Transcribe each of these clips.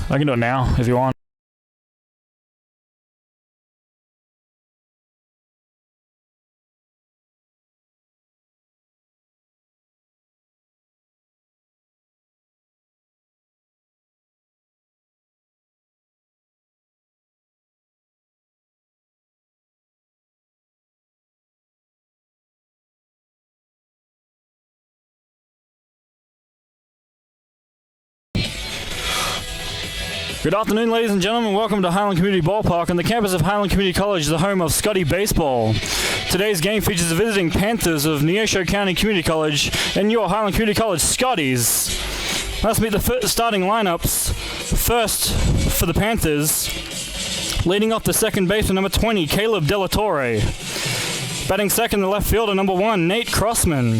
I can do it now if you want. Good afternoon, ladies and gentlemen. Welcome to Highland Community Ballpark on the campus of Highland Community College, the home of Scotty Baseball. Today's game features the visiting Panthers of Neosho County Community College and your Highland Community College Scotties. Let's meet the starting lineups. First, for the Panthers, leading off the second baseman, number 20, Caleb Delatorre. Batting second, the left fielder, number 1, Nate Crossman.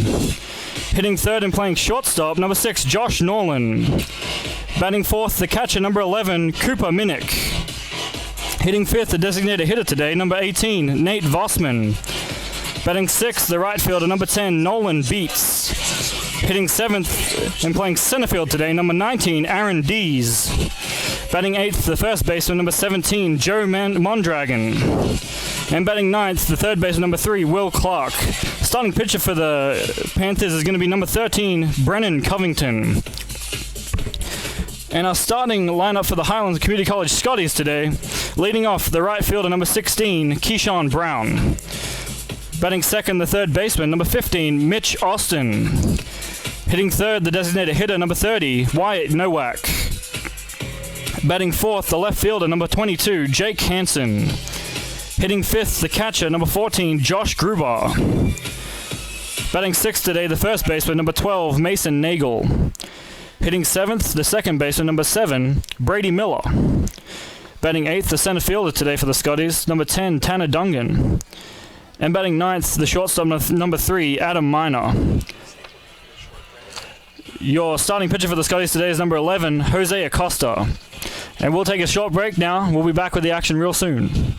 Hitting third and playing shortstop, number 6, Josh Norland. Batting fourth, the catcher, number 11, Cooper Minnick. Hitting fifth, the designated hitter today, number 18, Nate Vossman. Batting sixth, the right fielder, number 10, Nolan Beats. Hitting seventh and playing center field today, number 19, Aaron Dees. Batting eighth, the first baseman, number 17, Joe Mondragon. And batting ninth, the third baseman, number 3, Will Clark. Starting pitcher for the Panthers is going to be number 13, Brennan Covington. And our starting lineup for the Highlands Community College Scotties today, leading off the right fielder, number 16, Keyshawn Brown. Batting second, the third baseman, number 15, Mitch Austin. Hitting third, the designated hitter, number 30, Wyatt Nowak. Batting fourth, the left fielder, number 22, Jake Hansen. Hitting fifth, the catcher, number 14, Josh Gruber. Batting sixth today, the first baseman, number 12, Mason Nagel. Hitting seventh, the second baseman, number 7, Brady Miller. Batting eighth, the center fielder today for the Scotties, number 10, Tanner Dungan. And batting ninth, the shortstop, number 3, Adam Miner. Your starting pitcher for the Scotties today is number 11, Jose Acosta. And we'll take a short break now. We'll be back with the action real soon.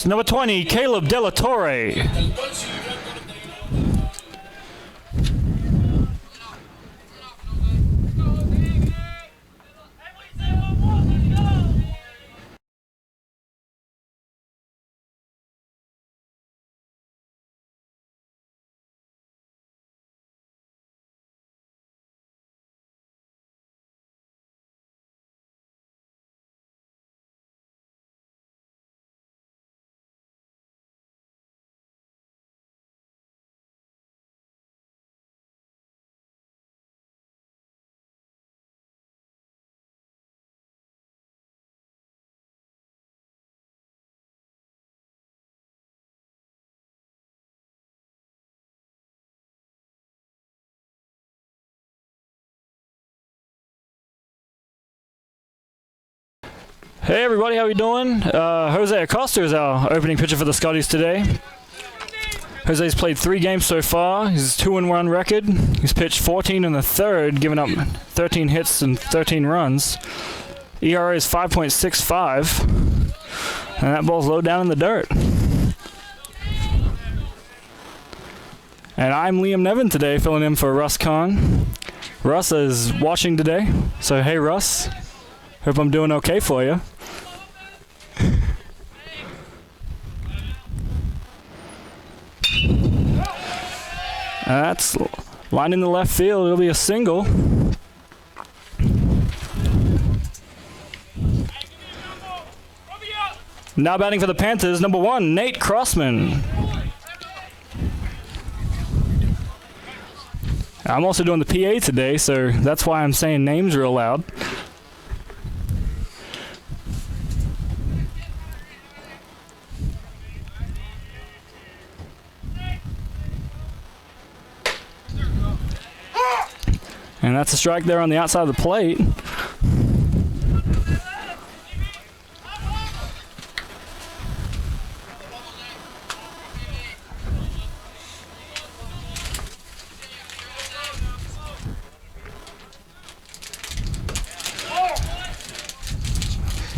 Number 20, Caleb De La Torre. Hey everybody, how we doing? Jose Acosta is our opening pitcher for the Scotties today. Jose's played 3 games so far. He's 2-1 record. He's pitched 14 in the third, giving up 13 hits and 13 runs. ERA is 5.65, and that ball's low down in the dirt. And I'm Liam Nevin today, filling in for Russ Kahn. Russ is watching today, so hey Russ, hope I'm doing okay for you. That's line in the left field. It'll be a single. Now batting for the Panthers, number 1, Nate Crossman. I'm also doing the PA today, so that's why I'm saying names real loud. And that's a strike there on the outside of the plate.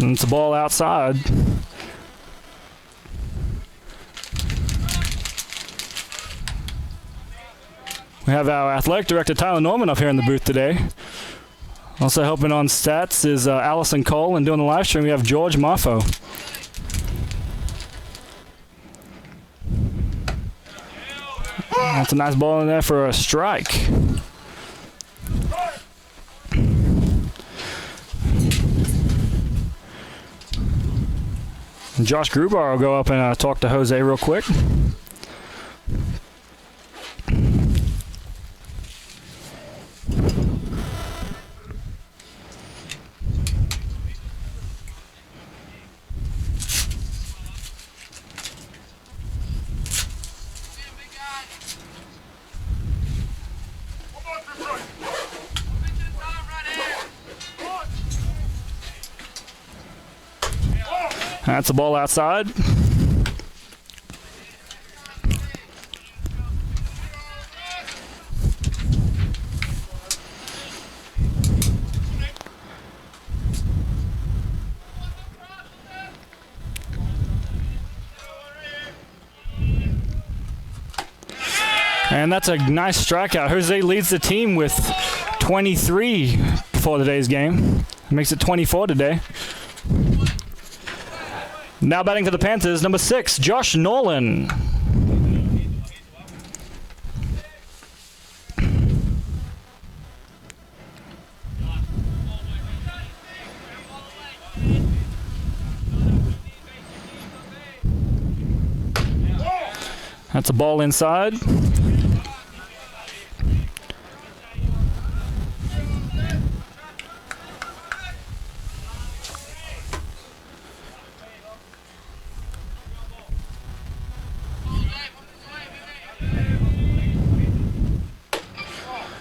And it's a ball outside. We have our athletic director, Tyler Norman, up here in the booth today. Also helping on stats is Allison Cole, and doing the live stream we have George Marfo. That's a nice ball in there for a strike. And Josh Grubar will go up and talk to Jose real quick. That's a ball outside. And that's a nice strikeout. Jose leads the team with 23 before today's game. Makes it 24 today. Now batting for the Panthers, number 6, Josh Nolan. That's a ball inside.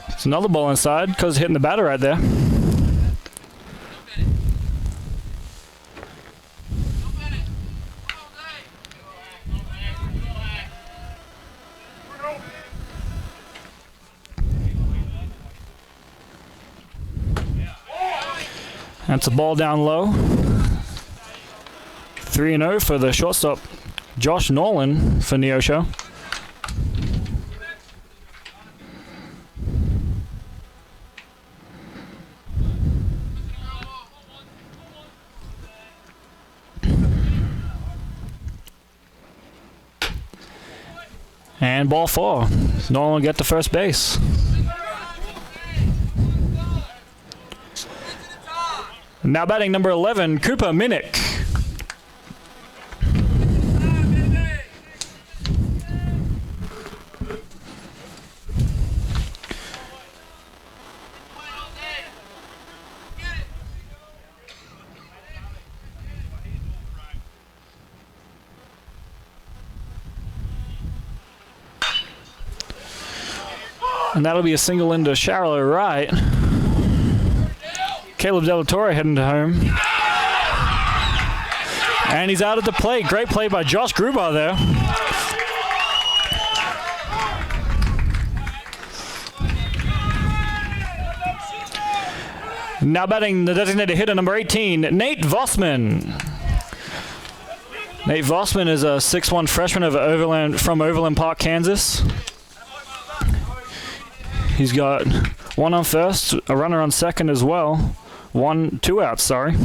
It's another ball inside because hitting the batter right there. That's a ball down low. 3-0 for the shortstop. Josh Nolan for Neosho. And ball 4. Nolan will get to first base. Now batting number 11, Cooper Minnick. And that'll be a single into shallow right. Caleb Delatorre heading to home. And he's out at the plate. Great play by Josh Gruber there. Now batting the designated hitter, number 18, Nate Vossman. Nate Vossman is a 6'1" freshman from Overland Park, Kansas. He's got one on first, a runner on second as well. 2 outs, sorry.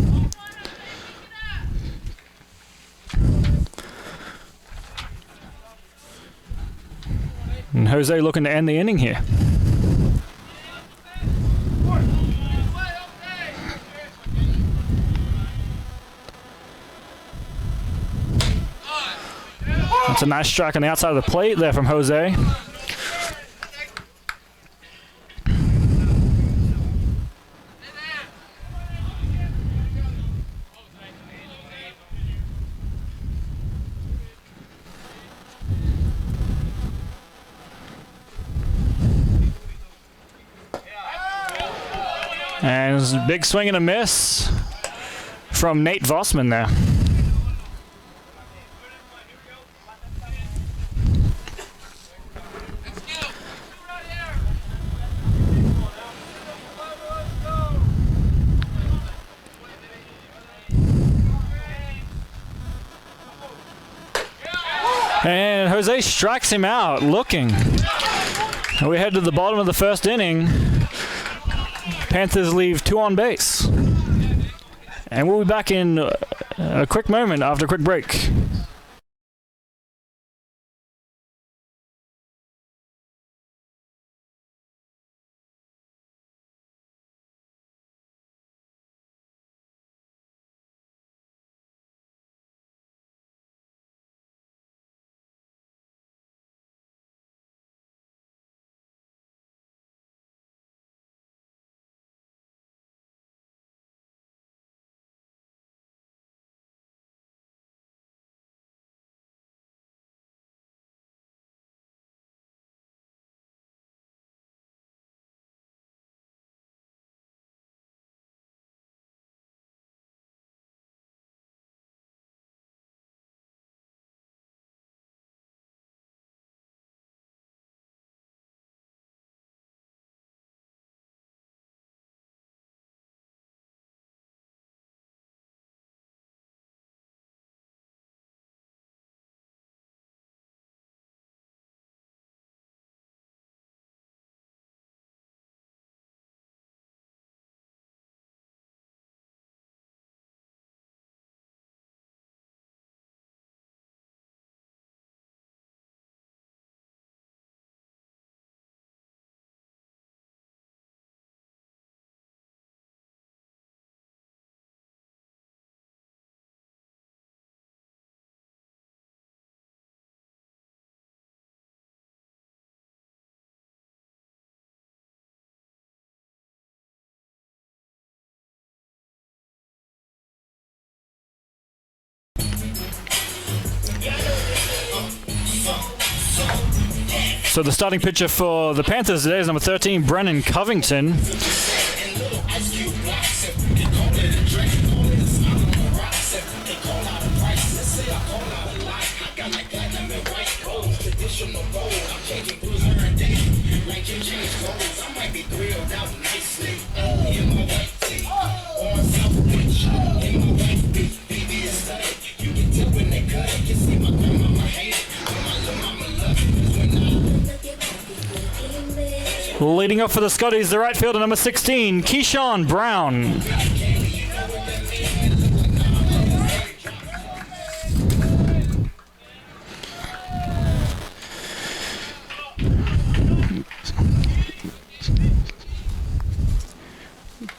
And Jose looking to end the inning here. That's a nice strike on the outside of the plate there from Jose. And there's a big swing and a miss from Nate Vossman there. And Jose strikes him out looking. And we head to the bottom of the first inning. Panthers leave 2 on base. And we'll be back in a quick moment after a quick break. So the starting pitcher for the Panthers today is number 13, Brennan Covington. Leading up for the Scotties, the right fielder, number 16, Keyshawn Brown.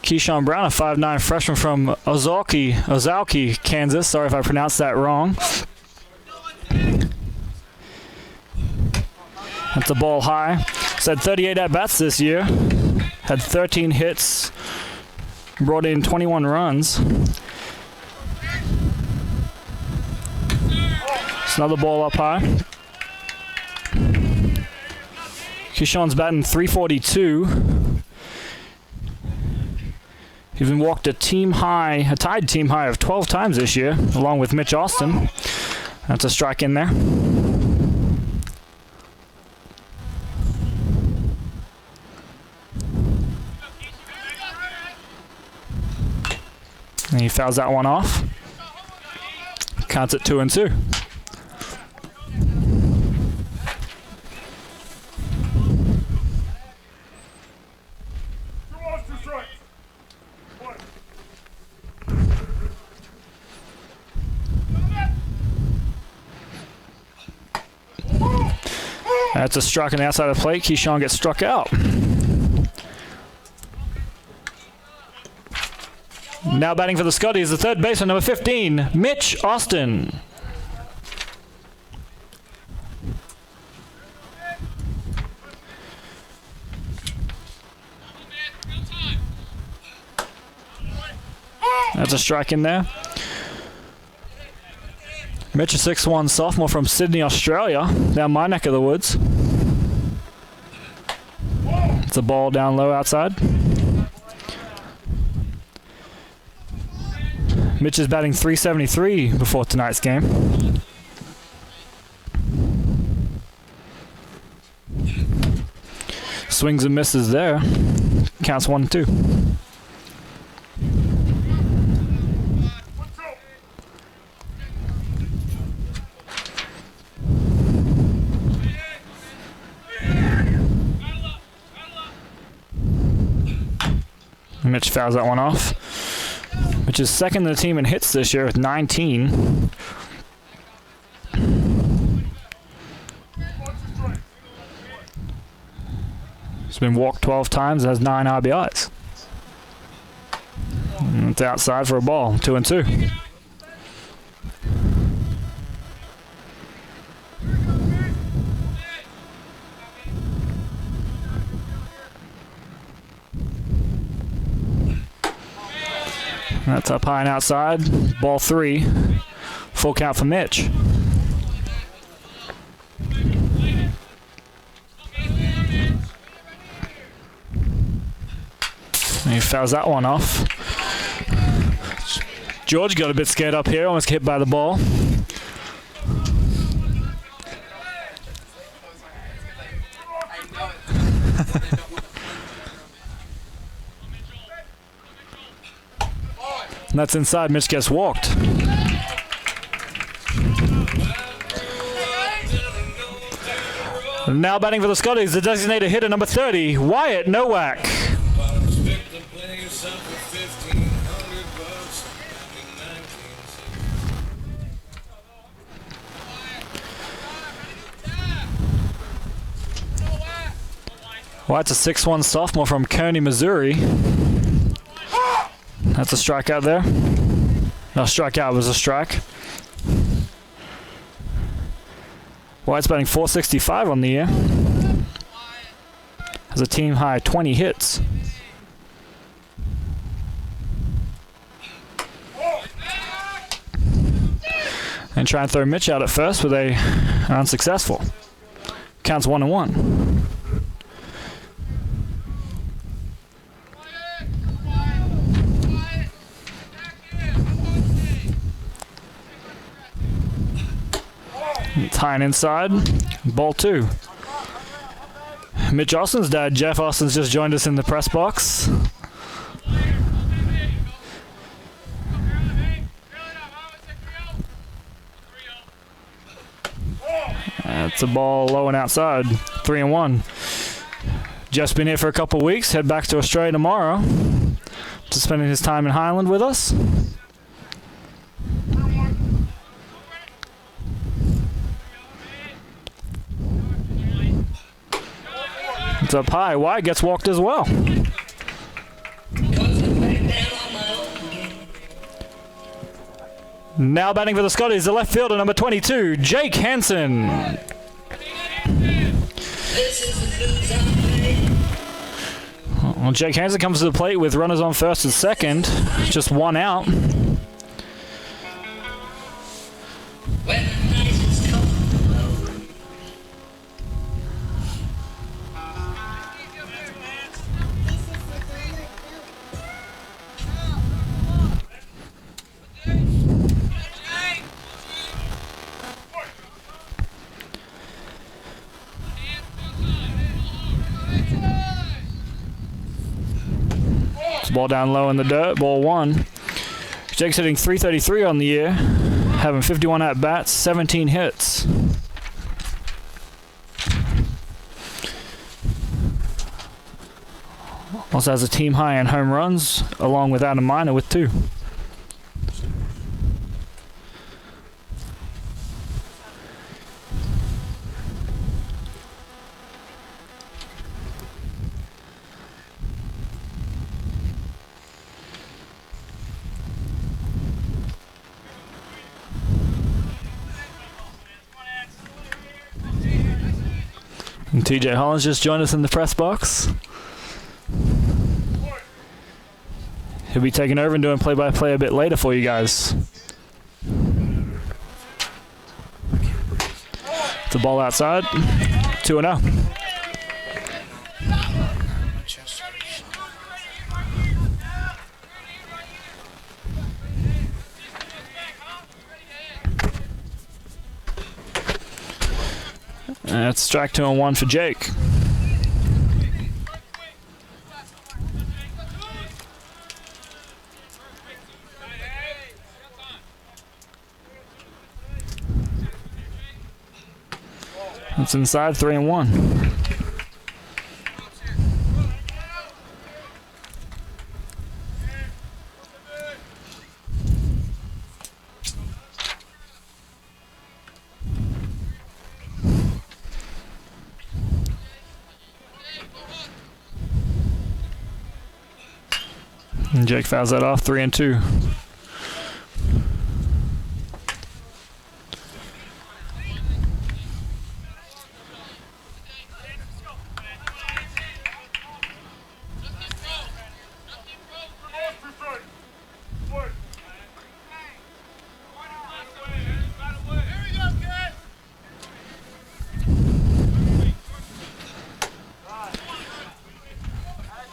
Keyshawn Brown, a 5'9" freshman from Ozalki, Kansas. Sorry if I pronounced that wrong. That's a ball high. He's had 38 at-bats this year. Had 13 hits. Brought in 21 runs. It's another ball up high. Keyshawn's batting .342. He's been walked a tied team high of 12 times this year, along with Mitch Austin. That's a strike in there. And he fouls that one off. Counts it 2-2. That's a strike on the outside of the plate. Keyshawn gets struck out. Now batting for the Scotties, the third baseman, number 15, Mitch Austin. That's a strike in there. Mitch, a 6'1" sophomore from Sydney, Australia, down my neck of the woods. It's a ball down low outside. Mitch is batting .373 before tonight's game. Swings and misses there. Counts 1-2. Mitch fouls that one off. Mitch is second in the team in hits this year with 19. He's been walked 12 times and has 9 RBIs. And it's outside for a ball, 2-2. That's up high and outside. Ball 3. Full count for Mitch. And he fouls that one off. George got a bit scared up here, almost hit by the ball. And that's inside. Mitch gets walked. Now batting for the Scotties, the designated hitter, number 30, Wyatt Nowak. Wyatt's a 6'1" sophomore from Kearney, Missouri. That's a strikeout there. No, strikeout was a strike. Wyatt's batting .465 on the year. Has a team high 20 hits. And try and throw Mitch out at first, but they are unsuccessful. Counts 1-1. Tying inside, ball 2. Mitch Austin's dad, Jeff Austin's just joined us in the press box. That's a ball low and outside, 3-1. Just been here for a couple of weeks. Head back to Australia tomorrow to spending his time in Highland with us. It's up high. Wide gets walked as well. Now batting for the Scotties, the left fielder, number 22, Jake Hansen. Well, Jake Hansen comes to the plate with runners on first and second. Just one out. Ball down low in the dirt, ball one. Jake's hitting .333 on the year, having 51 at-bats, 17 hits. Also has a team high in home runs, along with Adam Miner with 2. And TJ Holland's just joined us in the press box. He'll be taking over and doing play-by-play a bit later for you guys. The ball outside, 2-0. That's strike 2 and 1 for Jake. That's inside, 3 and 1. And Jake fouls that off, 3 and 2.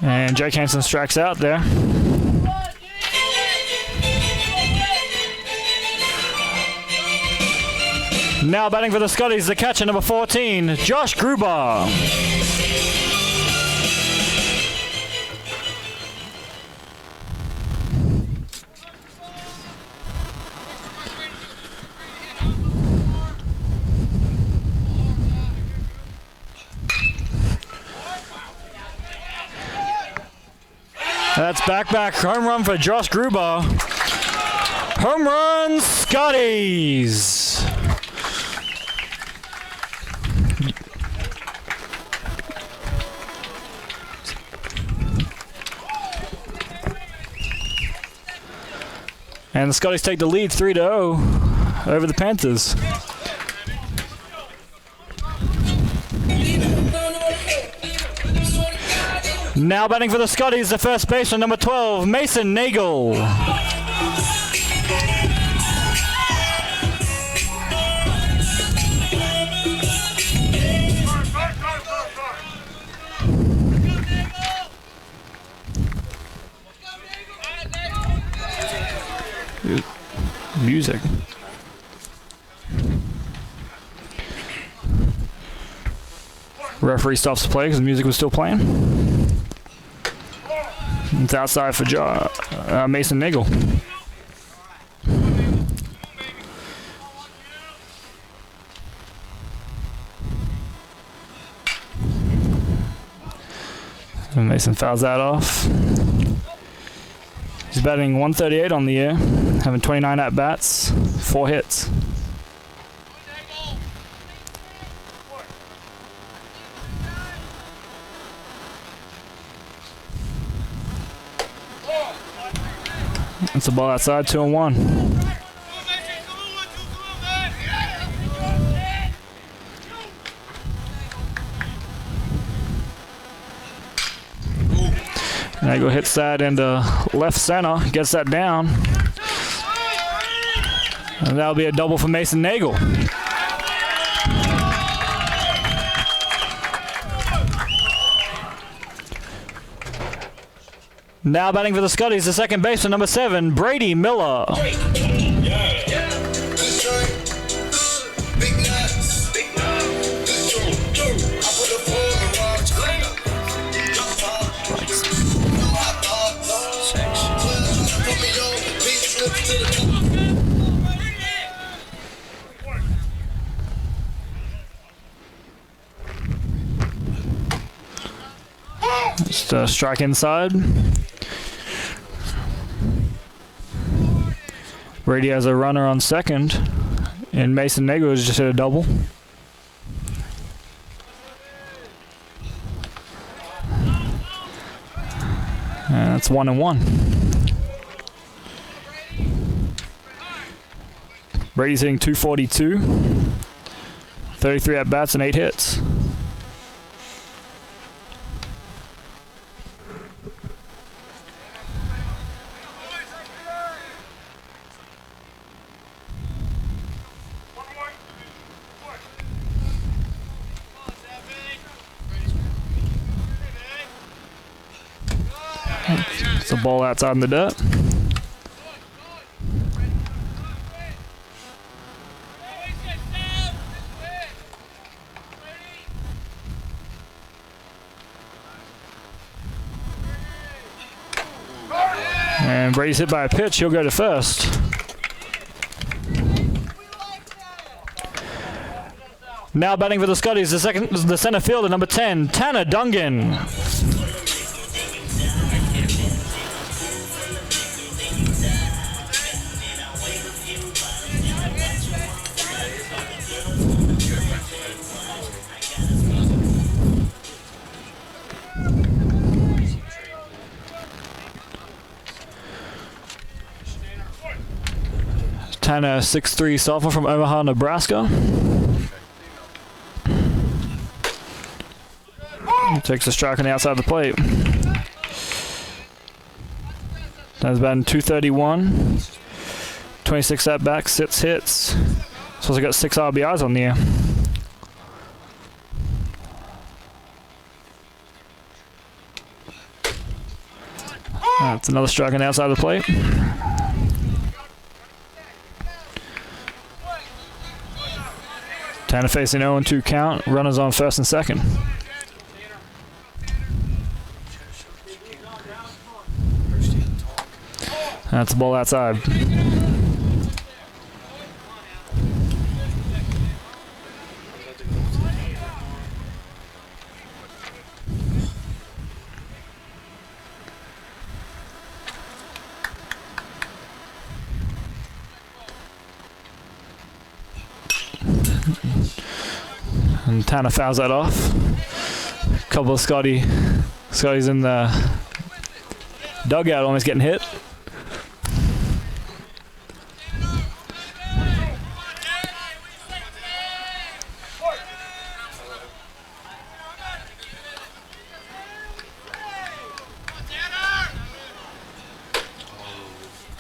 And Jake Hansen strikes out there. Now batting for the Scotties, the catcher, number 14, Josh Gruber. That's back home run for Josh Gruber. Home run, Scotties. And the Scotties take the lead 3-0 over the Panthers. Now batting for the Scotties, the first baseman, number 12, Mason Nagel. Music. Referee stops the play because the music was still playing. It's outside for Mason Nagel. And Mason fouls that off. He's batting 138 on the year, having 29 at-bats, 4 hits. It's a ball outside, 2-1. Nagel hits that into left center, gets that down. And that'll be a double for Mason Nagel. Now batting for the Scotties, the second baseman, number 7, Brady Miller. Just a strike inside. Brady has a runner on second, and Mason Nagel has just hit a double. And that's 1-1. Brady's hitting 242, 33 at bats and 8 hits. It's a ball outside in the dirt. And Brady's hit by a pitch. He'll go to first. Now batting for the Scotties, the center fielder, number 10, Tanner Dungan. Tanner, 6'3" sophomore from Omaha, Nebraska. He takes a strike on the outside of the plate. That's batting 231, 26 at-bats, 6 hits. So he got 6 RBIs on the year. That's another strike on the outside of the plate. Tanner facing 0-2 count. Runners on first and second. That's the ball outside. And Tanner fouls that off. A couple of Scotty's in the dugout almost getting hit.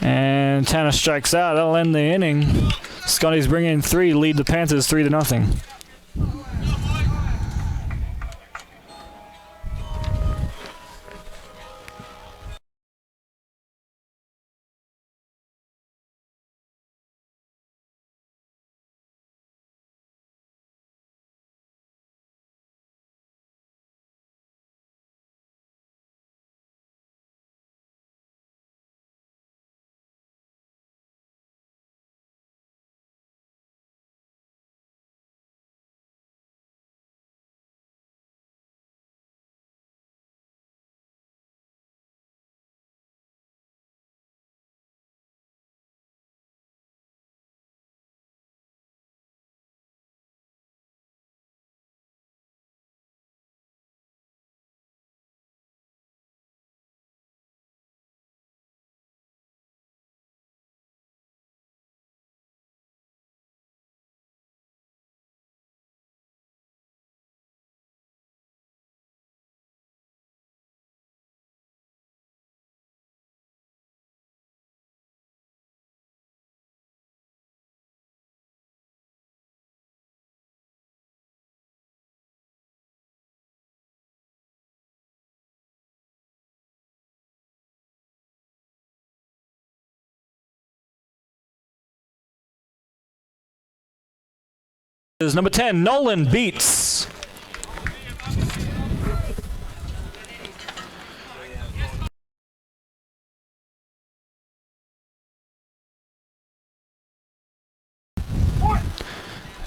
And Tanner strikes out. That'll end the inning. Scotty's bringing in 3, lead the Panthers 3-0. is number 10, Nolan beats.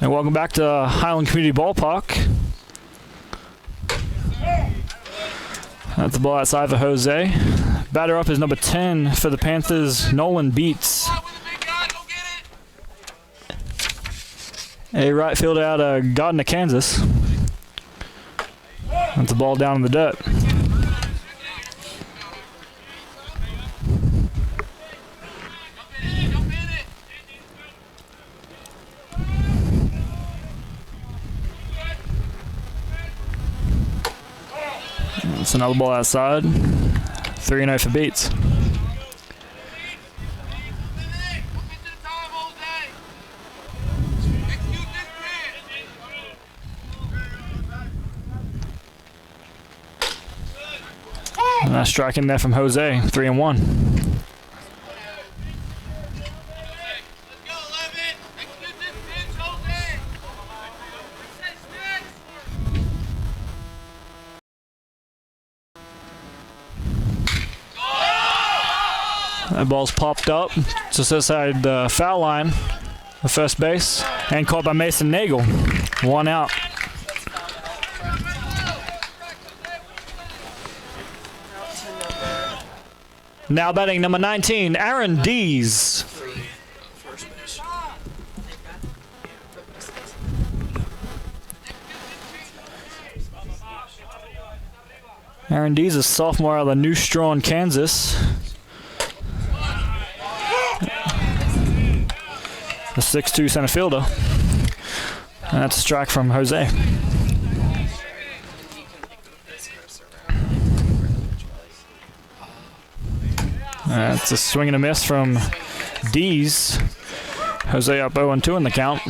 And welcome back to Highland Community Ballpark. That's the ball outside for Jose. Batter up is number 10 for the Panthers, Nolan Beats. A right fielder out of Gardner, Kansas. That's the ball down in the dirt. It's another ball outside. 3-0 for Beats. Nice strike in there from Jose. 3-1. That ball's popped up just outside the foul line, the first base, and caught by Mason Nagel. 1 out. Now batting number 19, Aaron Dees. Aaron Dees, a sophomore out of New Strawn, Kansas. The 6'2" center fielder. And that's a strike from Jose. That's a swing and a miss from Dees. Jose up 0-2 in the count.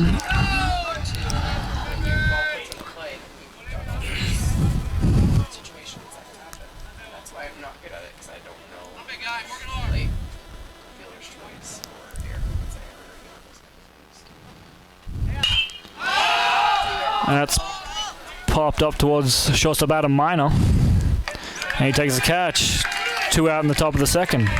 And that's popped up towards shortstop Adam Minor. And he takes the catch. 2 out in the top of the second.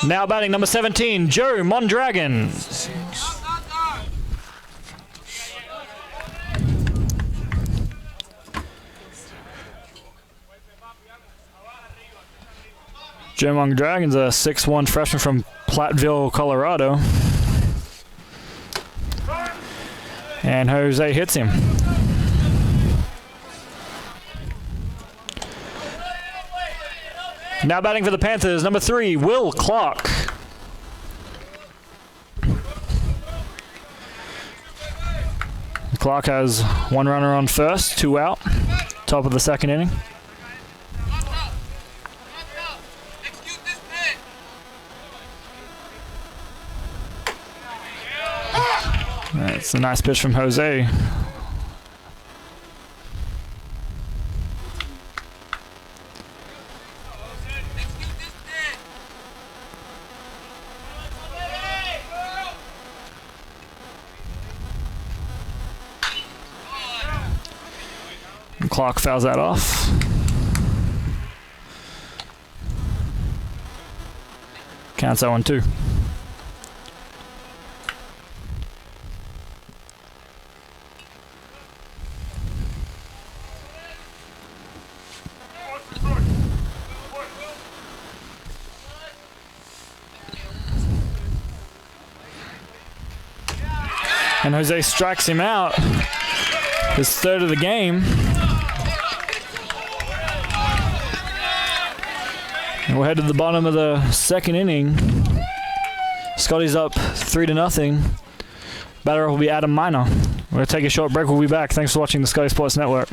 Now batting number 17, Joe Mondragon. Joe Mondragon's a 6'1" freshman from Platteville, Colorado. And Jose hits him. Now batting for the Panthers, number 3, Will Clark. Clark has 1 runner on first, 2 out, top of the second inning. That's a nice pitch from Jose. Clark fouls that off. Counts 0-2. And Jose strikes him out. His 3rd of the game. And we'll head to the bottom of the second inning. Scotty's up 3-0. Batter will be Adam Minor. We're going to take a short break. We'll be back. Thanks for watching the Scotty Sports Network.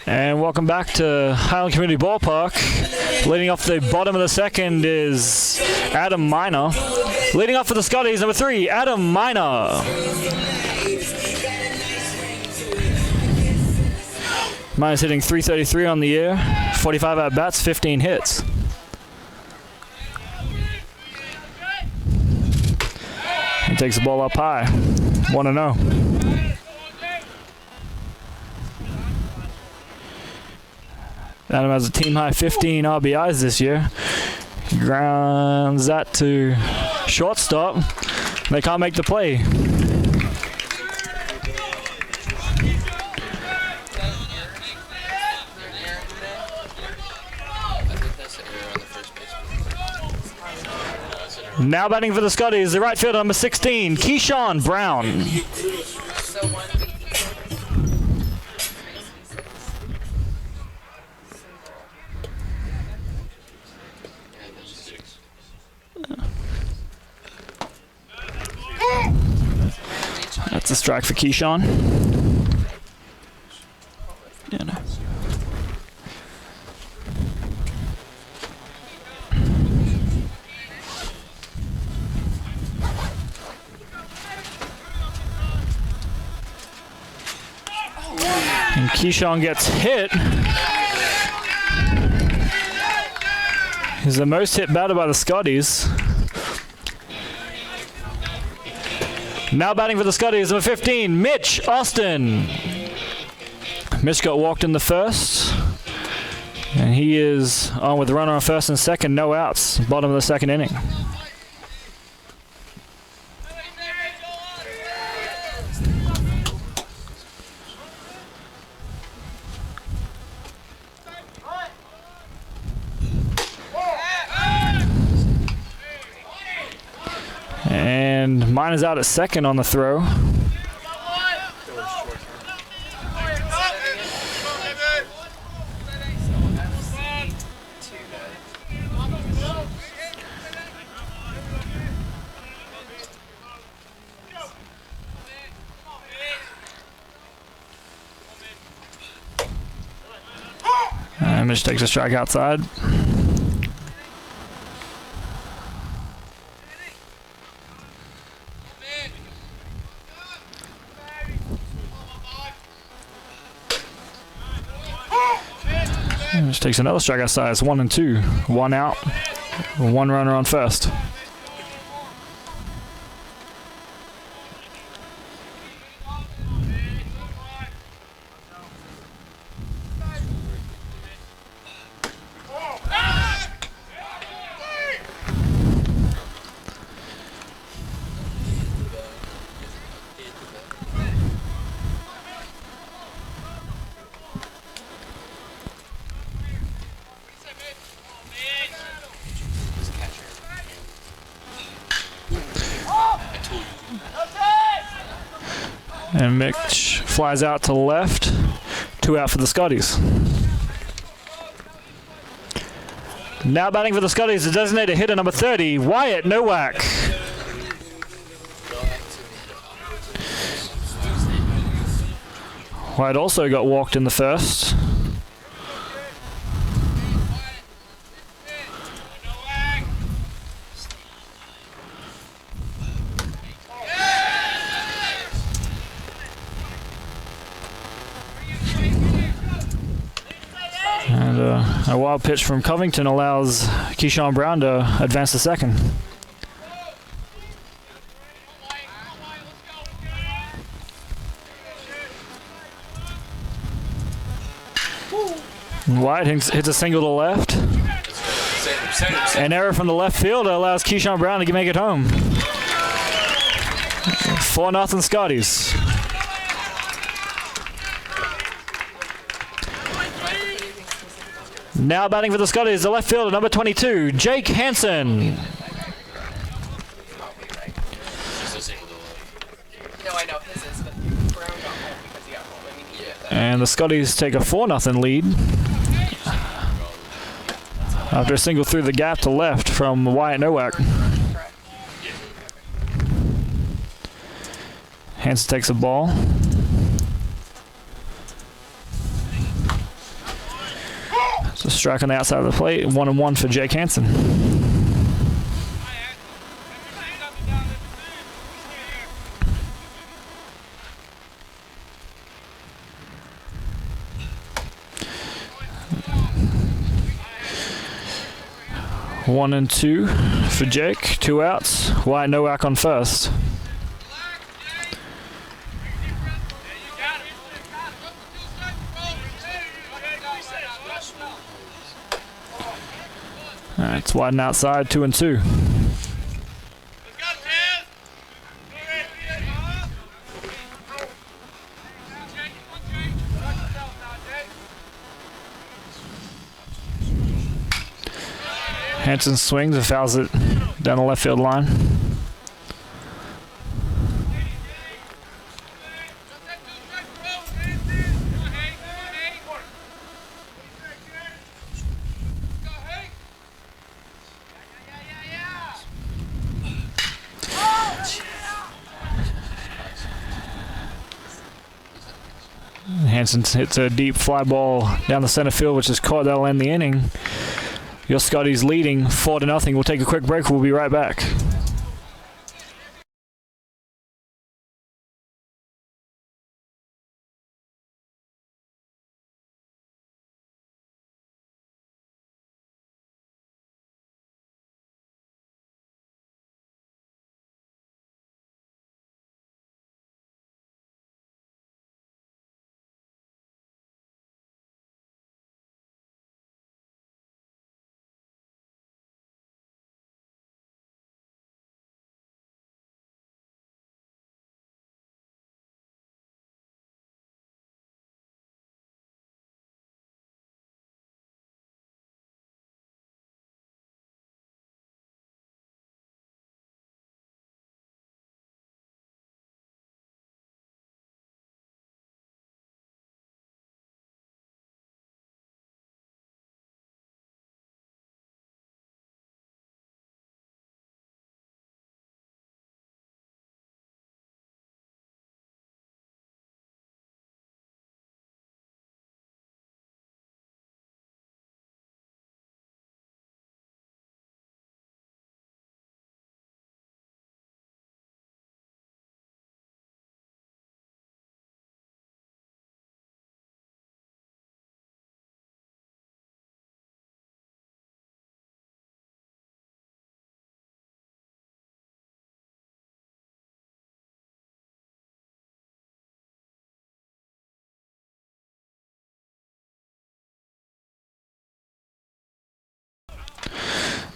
And welcome back to Highland Community Ballpark. Leading off the bottom of the second is Adam Minor. Leading off for the Scotties, number 3, Adam Minor. Minor's hitting .333 on the year, 45 at-bats, 15 hits. He takes the ball up high, 1-0. Adam has a team-high 15 RBIs this year. He grounds that to shortstop. They can't make the play. Now batting for the Scotties, the right fielder, number 16, Keyshawn Brown. That's a strike for Keyshawn. Yeah, no. And Keyshawn gets hit. He's the most hit batter by the Scotties. Now batting for the Scotties, number 15, Mitch Austin. Mitch got walked in the first. And he is on with the runner on first and second, no outs, bottom of the second inning. And mine is out at second on the throw. And Mitch takes a strike outside. Just takes another strike outside. It's 1-2. 1 out. 1 runner on first. And Mitch flies out to the left. 2 out for the Scotties. Now batting for the Scotties, the designated hitter, number 30, Wyatt Nowak. Wyatt also got walked in the first. A wild pitch from Covington allows Keyshawn Brown to advance to second. White hits a single to left. An error from the left fielder allows Keyshawn Brown to make it home. 4-0 Scotties. Now batting for the Scotties, the left fielder, number 22, Jake Hansen. No, I know his is, but Brown got home because he got home. I mean, and the Scotties take a 4-0 lead after a single through the gap to left from Wyatt Nowak. Hansen takes a ball. Strike on the outside of the plate. 1-1 for Jake Hansen. One and two for Jake. 2 outs. White no whack on first. It's wide and outside, 2 and 2. Hansen swings and fouls it down the left field line. Hansen hits a deep fly ball down the center field, which is caught. That'll end the inning. Your Scotty's leading 4-0. We'll take a quick break. We'll be right back.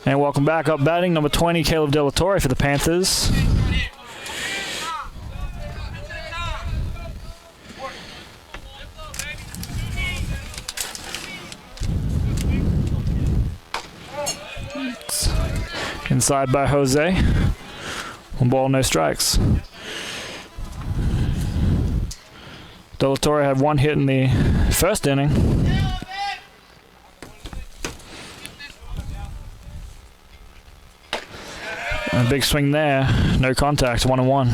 And welcome back. Up batting, number 20, Caleb De La Torre for the Panthers. Inside by Jose. 1 ball, no strikes. De La Torre had 1 hit in the first inning. A big swing there, no contact, 1-1.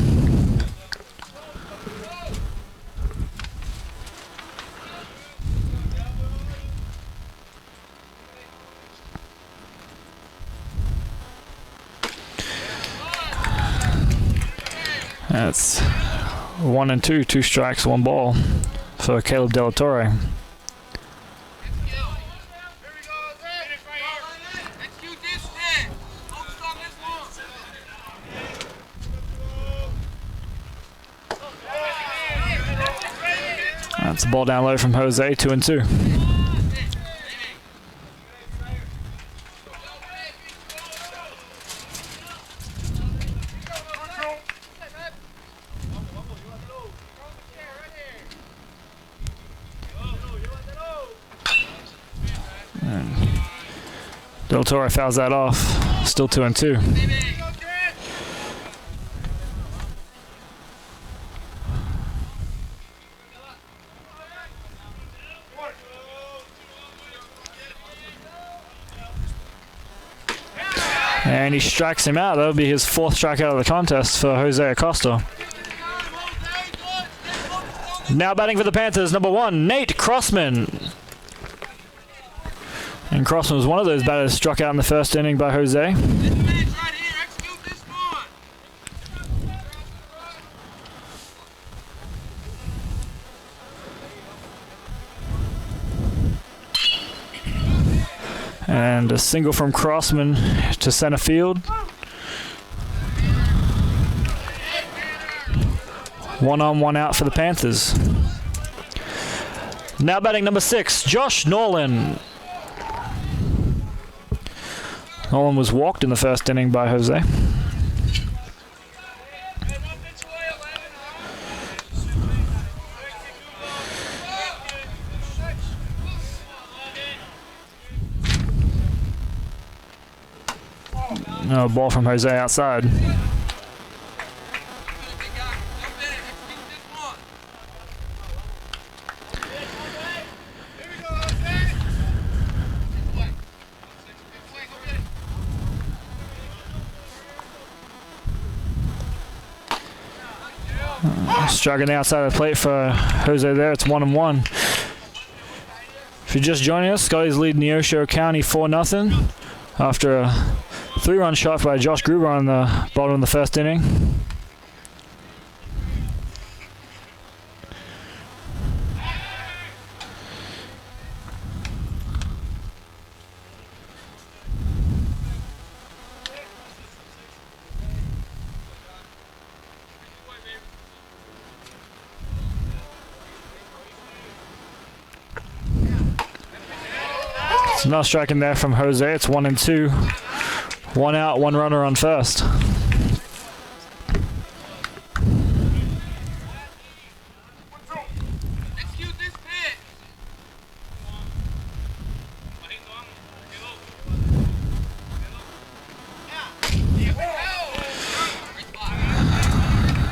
That's 1 and 2, 2 strikes, 1 ball for Caleb De La Torre. That's a ball down low from Jose, 2 and 2. Del Toro fouls that off, still 2 and 2. And he strikes him out. That'll be his 4th strikeout of the contest for Jose Acosta. Now batting for the Panthers, number 1, Nate Crossman. And Crossman was one of those batters struck out in the first inning by Jose. And a single from Crossman to center field. One on, one out for the Panthers. Now batting number 6, Josh Nolan. Nolan was walked in the first inning by Jose. No, ball from Jose outside. Striking outside the plate for Jose there. It's 1-1. If you're just joining us, Scotty's lead Neosho County 4-0 after a 3-run shot by Josh Gruber on the bottom of the first inning. So now striking there from Jose. It's 1-2. 1 out, 1 runner on first.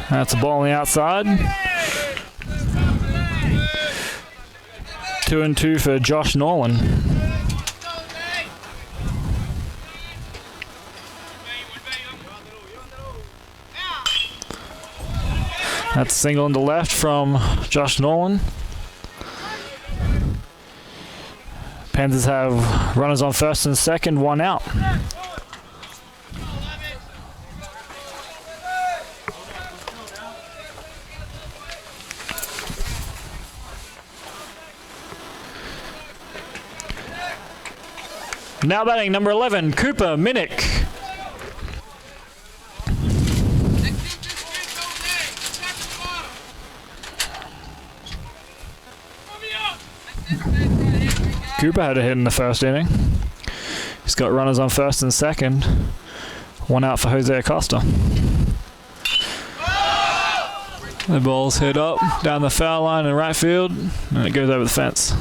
That's a ball on the outside. 2-2 for Josh Nolan. That's a single into left from Josh Nolan. Panthers have runners on first and second, 1 out. Now batting number 11, Cooper Minnick. Cooper had a hit in the first inning. He's got runners on first and second. 1 out for Jose Acosta. The ball's hit up down the foul line in right field, and it goes over the fence.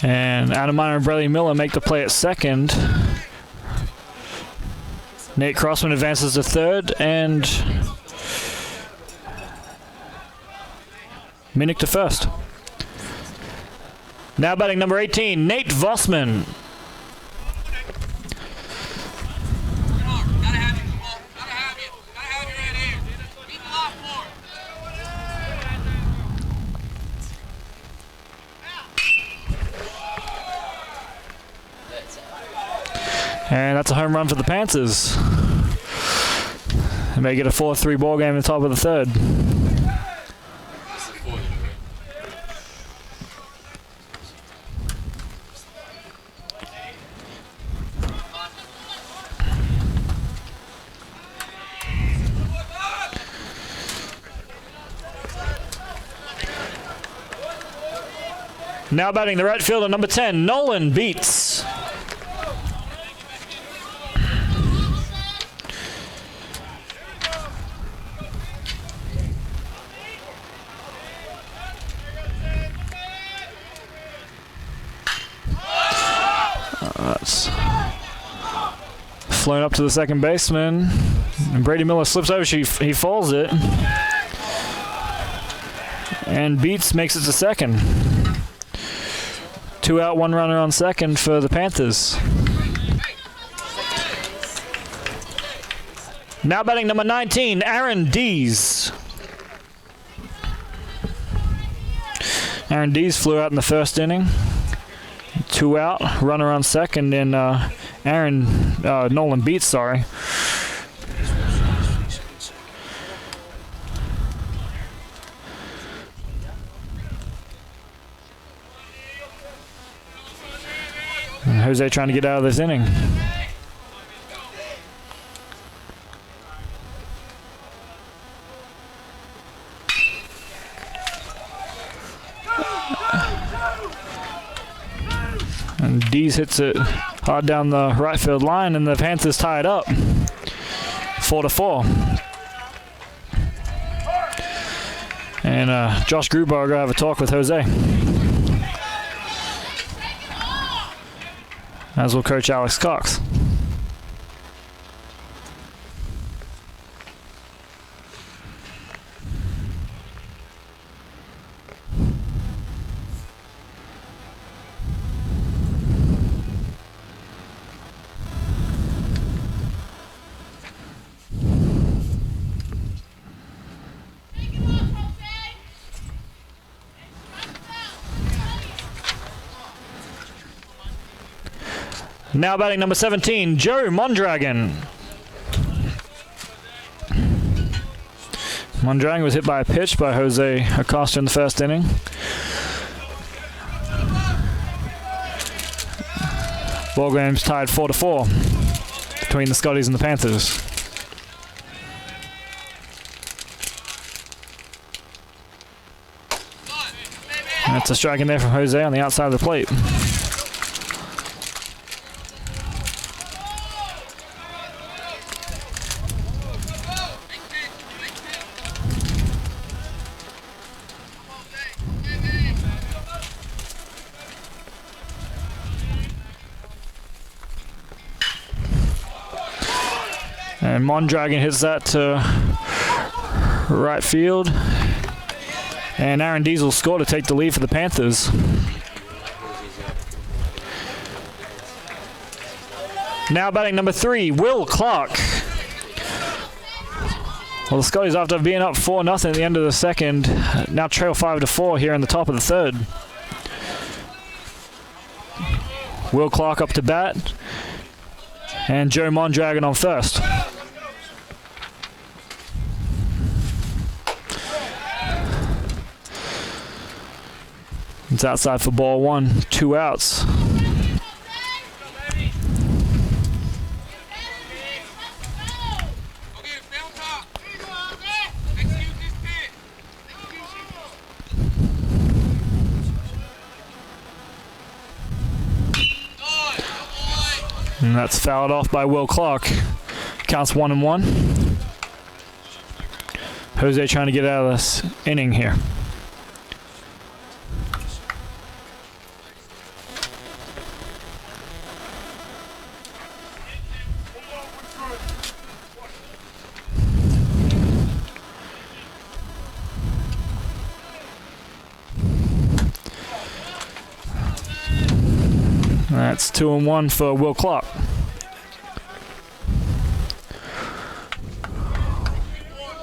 And Adam Miner and Bradley Miller make the play at second. Nate Crossman advances to third, and Minnick to first. Now batting number 18, Nate Vossman. And that's a home run for the Panthers. They may get a 4-3 ball game in the top of the third. Now batting the right fielder, number 10, Nolan Beats. outs. Flown up to the second baseman. And Brady Miller slips over. He falls it. And Beats makes it to second. 2 out, 1 runner on second for the Panthers. Now batting number 19, Aaron Dees. Aaron Dees flew out in the first inning. 2 out, runner on second, and Nolan Beats, sorry. And Jose trying to get out of this inning. And Dees hits it hard down the right field line, and the Panthers tie it up 4-4. And Josh Gruber will go have a talk with Jose, as will Coach Alex Cox. Now batting number 17, Joe Mondragon. Mondragon was hit by a pitch by Jose Acosta in the first inning. Ball game's tied 4-4 between the Scotties and the Panthers. That's a strike in there from Jose on the outside of the plate. And Mondragon hits that to right field. And Aaron Diesel scored to take the lead for the Panthers. Now batting number 3, Will Clark. Well, the Scotties, after being up 4-0 at the end of the second, now trail 5-4 here in the top of the third. Will Clark up to bat. And Joe Mondragon on first. It's outside for ball 1, 2 outs. And that's fouled off by Will Clark. Counts 1-1. Jose trying to get out of this inning here. That's 2-1 for Will Clark.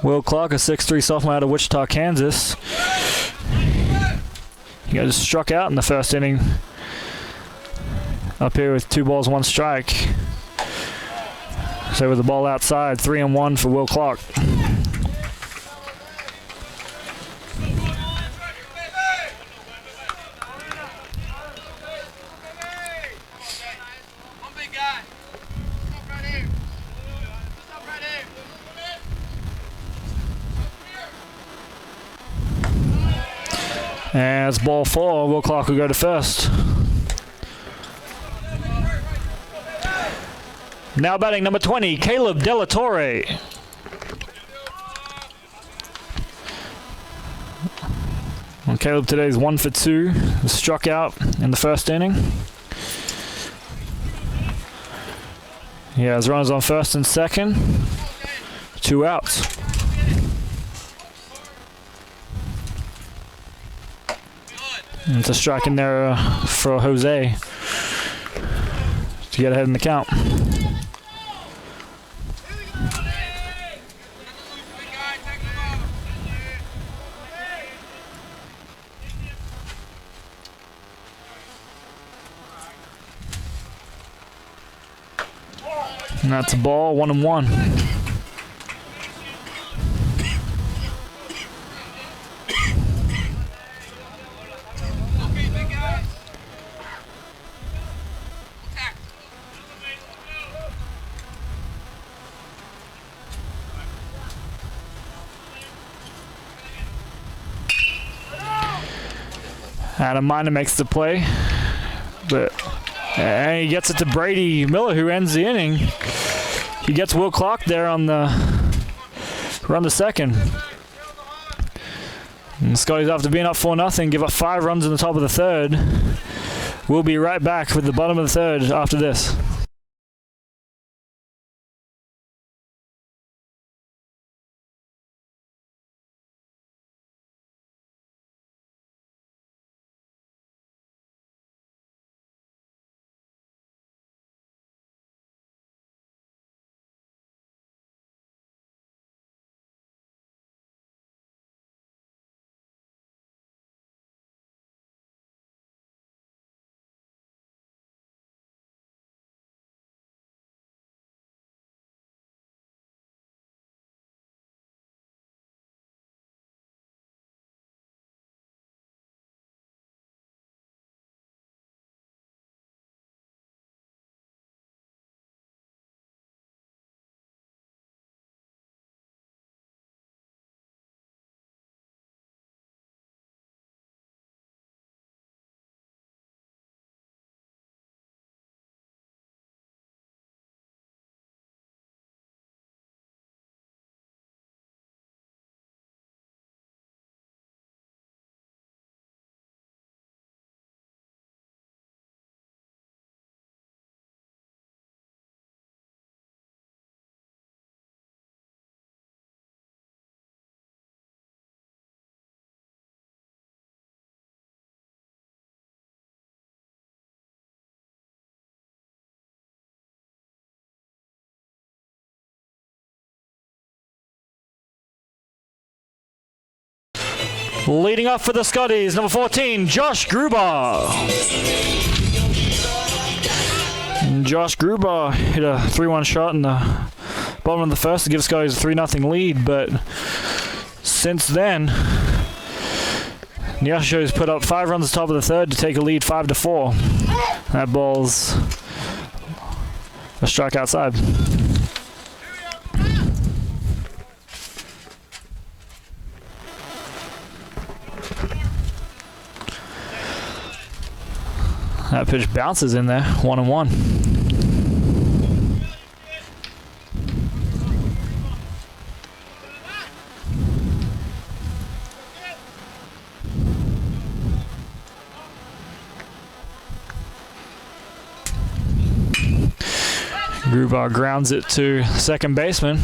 Will Clark, a 6'3" sophomore out of Wichita, Kansas. He got struck out in the first inning. Up here with 2 balls, 1 strike. So with the ball outside, 3-1 for Will Clark. And it's ball 4. Will Clark will go to first. Now batting number 20, Caleb Delatorre. Well, Caleb today's 1 for 2. Struck out in the first inning. He has runners on first and second. 2 outs. And it's a strike in there for Jose to get ahead in the count. And that's a ball, 1-1. Adam Miner makes the play, but and he gets it to Brady Miller, who ends the inning. He gets Will Clark there on the run to second. And Scotty's, after being up 4-0, give up 5 runs in the top of the third. We'll be right back with the bottom of the third after this. Leading off for the Scotties, number 14, Josh Gruber. And Josh Gruber hit a 3-1 shot in the bottom of the first to give Scotties a 3-0 lead, but since then, Neosho's put up 5 runs at the top of the third to take a lead 5-4. That ball's a strike outside. That pitch bounces in there, 1-1. Gruber grounds it to second baseman,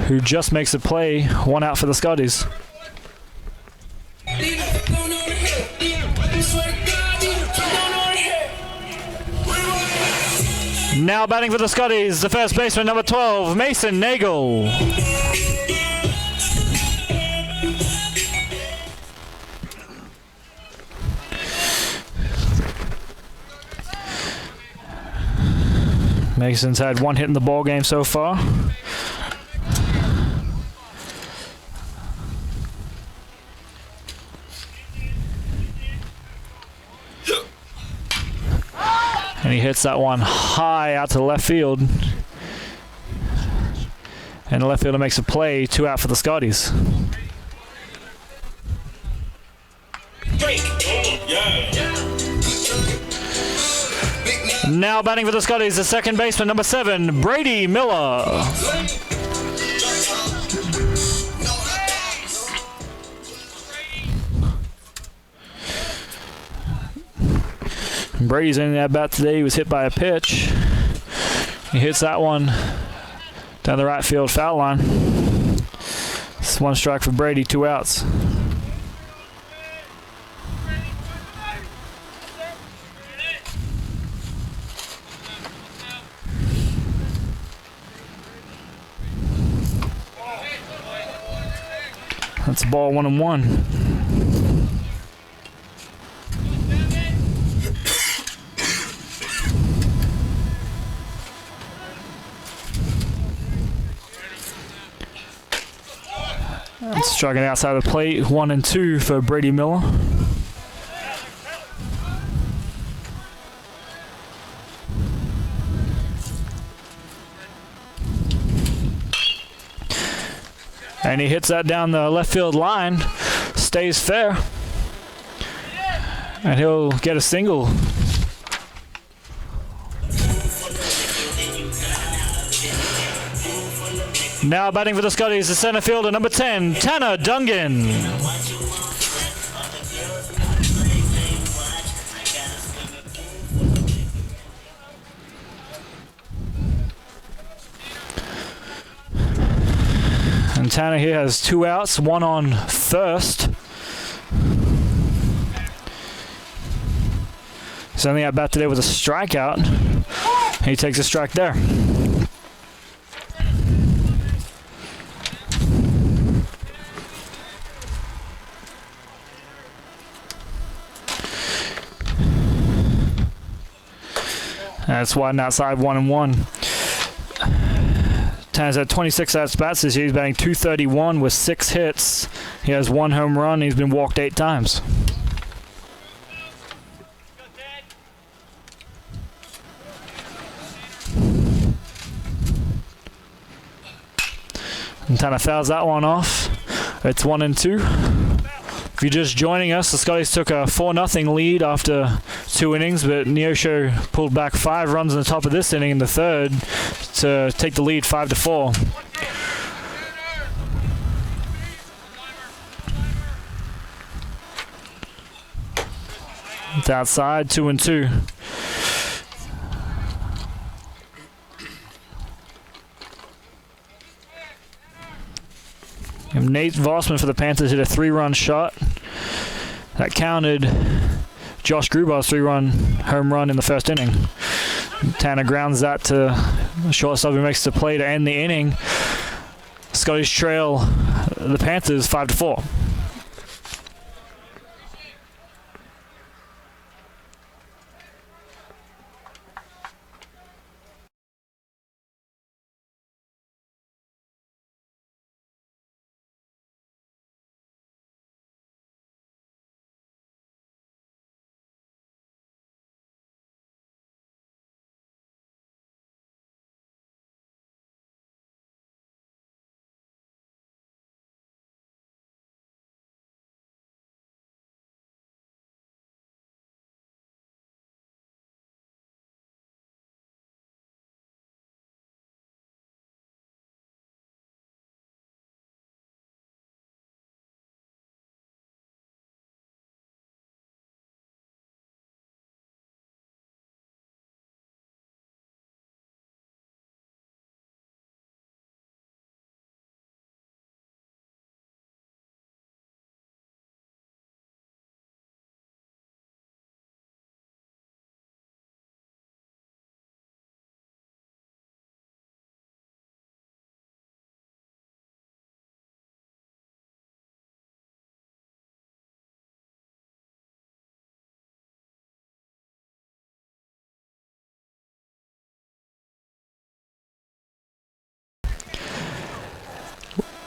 who just makes a play, 1 out for the Scotties. Now batting for the Scotties, the first baseman, number 12, Mason Nagel. Mason's had 1 hit in the ball game so far. And he hits that one high out to the left field. And the left fielder makes a play, 2 out for the Scotties. Now batting for the Scotties, the second baseman, number 7, Brady Miller. Brady's in that bat today. He was hit by a pitch. He hits that one down the right field foul line. It's one strike for Brady, 2 outs. That's a ball, 1-1. Striking outside the plate, 1-2 for Brady Miller. And he hits that down the left field line, stays fair, and he'll get a single. Now batting for the Scotties, the center fielder, number 10, Tanner Dungan. And Tanner here has 2 outs, 1 on first. He's only at bat today with a strikeout. He takes a strike there. That's wide and outside, 1-1. Tanner's at 26 at-bats this year. He's batting .231 with 6 hits. He has 1 home run. He's been walked 8 times. And Tanner fouls that one off. It's 1-2. If you're just joining us, the Scotties took a 4-0 lead after 2 innings, but Neosho pulled back 5 runs in the top of this inning in the third to take the lead 5-4. It's outside, 2-2. And Nate Vossman for the Panthers hit a 3-run shot. That counted Josh Grubar's 3-run home run in the first inning. Tanner grounds that to shortstop, who makes the play to end the inning. Scotties trail the Panthers 5-4.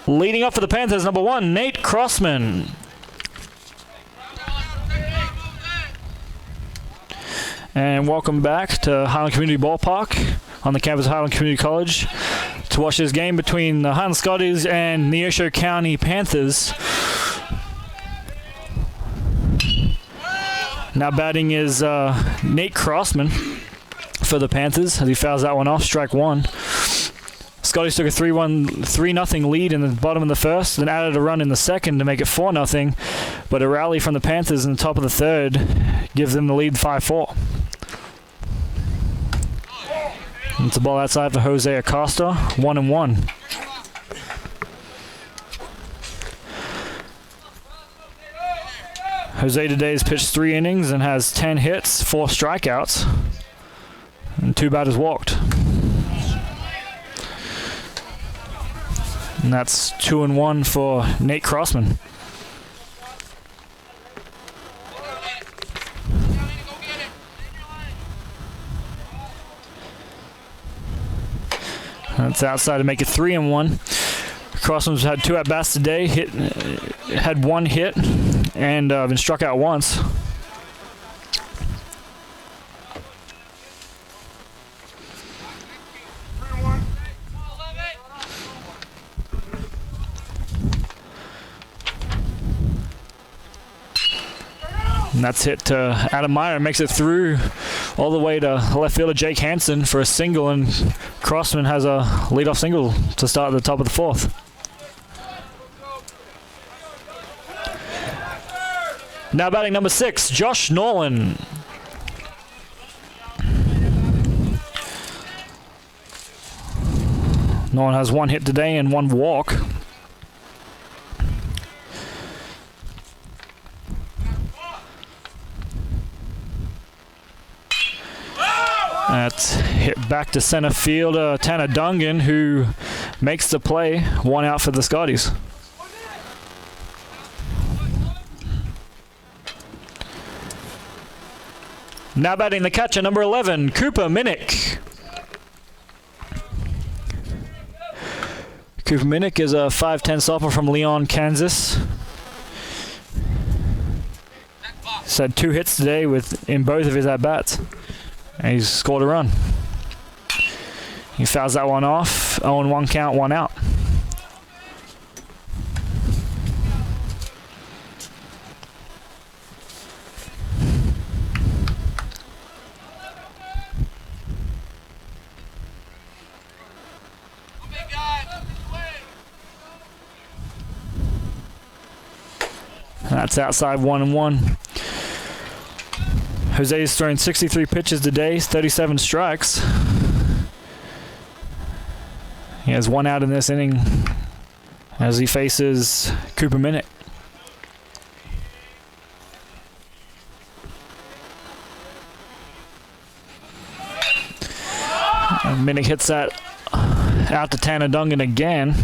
Leading up for the Panthers, number 1, Nate Crossman. And welcome back to Highland Community Ballpark on the campus of Highland Community College to watch this game between the Highland Scotties and Neosho County Panthers. Now batting is Nate Crossman for the Panthers as he fouls that one off, strike 1. Scotties took a 3-0 lead in the bottom of the first, then added a run in the second to make it 4-0, but a rally from the Panthers in the top of the third gives them the lead 5-4. It's a ball outside for Jose Acosta, 1-1. Jose today has pitched 3 innings and has 10 hits, 4 strikeouts, and 2 batters walked. And that's 2-1 for Nate Crossman. That's outside to make it 3-1. Crossman's had 2 at-bats today, had 1 hit, and been struck out once. And that's hit to Adam Meyer, makes it through all the way to left fielder Jake Hansen for a single, and Crossman has a leadoff single to start at the top of the 4th. Now batting number 6, Josh Nolan. Nolan has 1 hit today and 1 walk. That's hit back to center fielder Tanner Dungan, who makes the play. 1 out for the Scotties. Now batting the catcher, number 11, Cooper Minnick. Cooper Minnick is a 5'10" sophomore from Leon, Kansas. He's had 2 hits today in both of his at-bats. And he's scored a run. He fouls that one off. 0-1 count, 1 out. That's outside, 1-1. Jose's thrown 63 pitches today, 37 strikes. He has 1 out in this inning as he faces Cooper Minnick. And Minnick hits that out to Tanner Dungan again,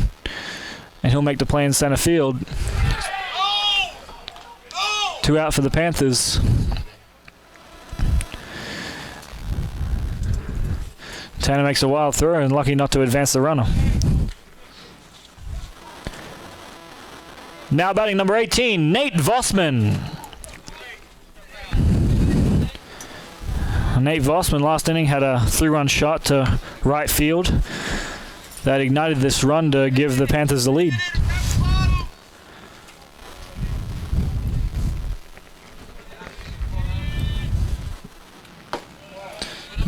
and he'll make the play in center field. 2 out for the Panthers. Tanner makes a wild throw and lucky not to advance the runner. Now batting number 18, Nate Vossman. Nate Vossman last inning had a 3-run shot to right field that ignited this run to give the Panthers the lead.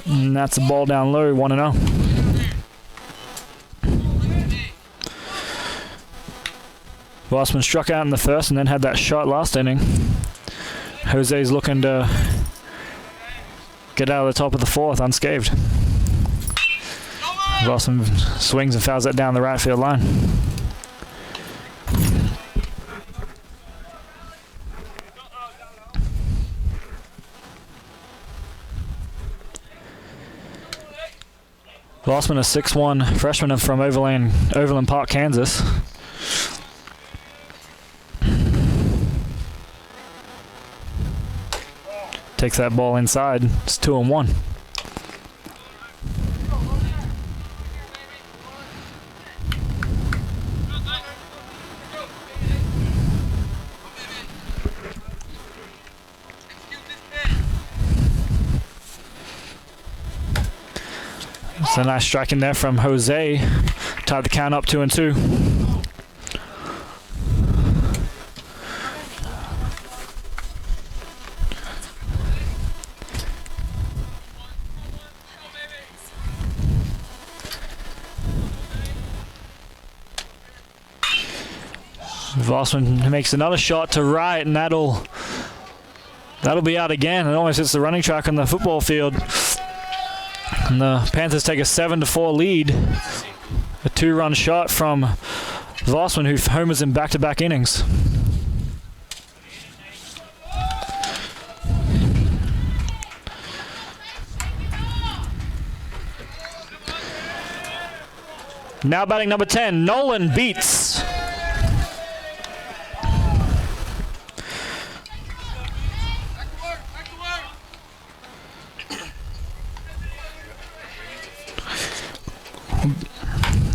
And that's a ball down low, 1-0. Vossman struck out in the first and then had that shot last inning. Jose's looking to get out of the top of the 4th unscathed. Vossman swings and fouls that down the right field line. Vossman, a 6'1" freshman from Overland Park, Kansas. Takes that ball inside. It's 2-1. It's a nice strike in there from Jose. Tied the count up 2-2. Vossman makes another shot to right, and that'll be out again. It almost hits the running track on the football field. And the Panthers take a 7-4 lead. A 2-run shot from Vossman, who homers in back-to-back innings. Now batting number 10, Nolan Beats.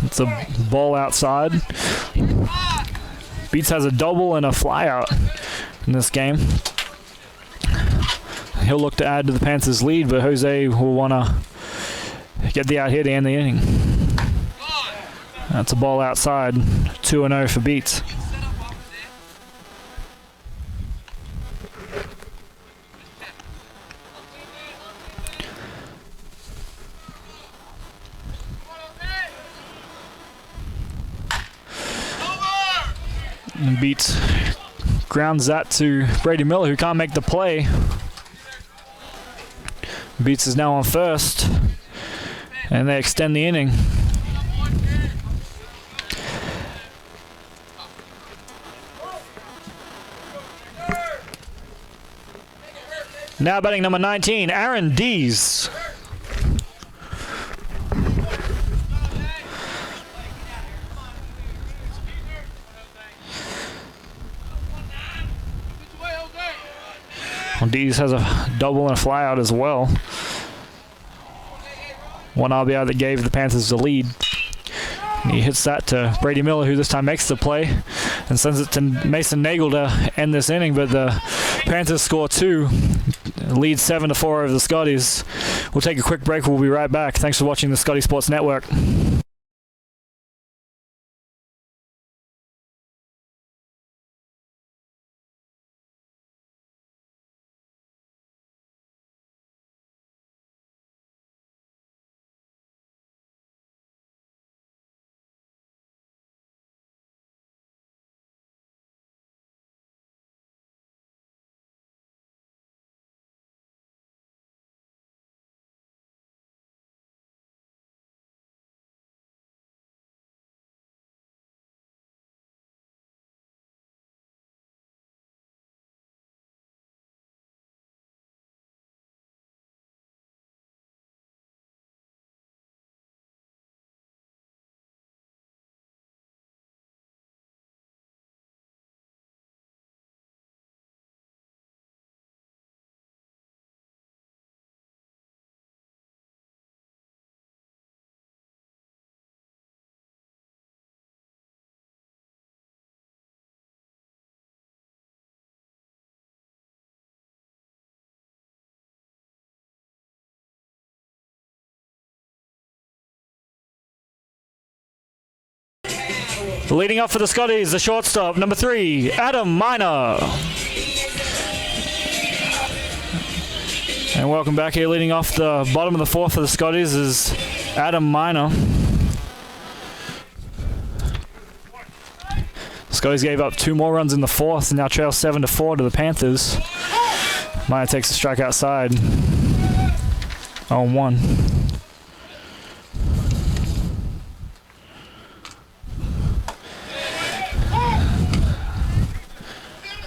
It's a ball outside. Beats has a double and a flyout in this game. He'll look to add to the Panthers' lead, but Jose will want to get the out here to end the inning. That's a ball outside, 2-0 for Beats. And Beats grounds that to Brady Miller, who can't make the play. Beats is now on first, and they extend the inning. Now batting number 19, Aaron Dees. Dees has a double and a flyout as well. One RBI that gave the Panthers the lead. And he hits that to Brady Miller, who this time makes the play and sends it to Mason Nagel to end this inning, but the Panthers score 2, lead 7-4 over the Scotties. We'll take a quick break. We'll be right back. Thanks for watching the Scotty Sports Network. Leading up for the Scotties, the shortstop, number 3, Adam Miner. And welcome back here. Leading off the bottom of the 4th for the Scotties is Adam Miner. The Scotties gave up 2 more runs in the 4th and now trail 7-4 to the Panthers. Miner takes a strike outside. 0-1.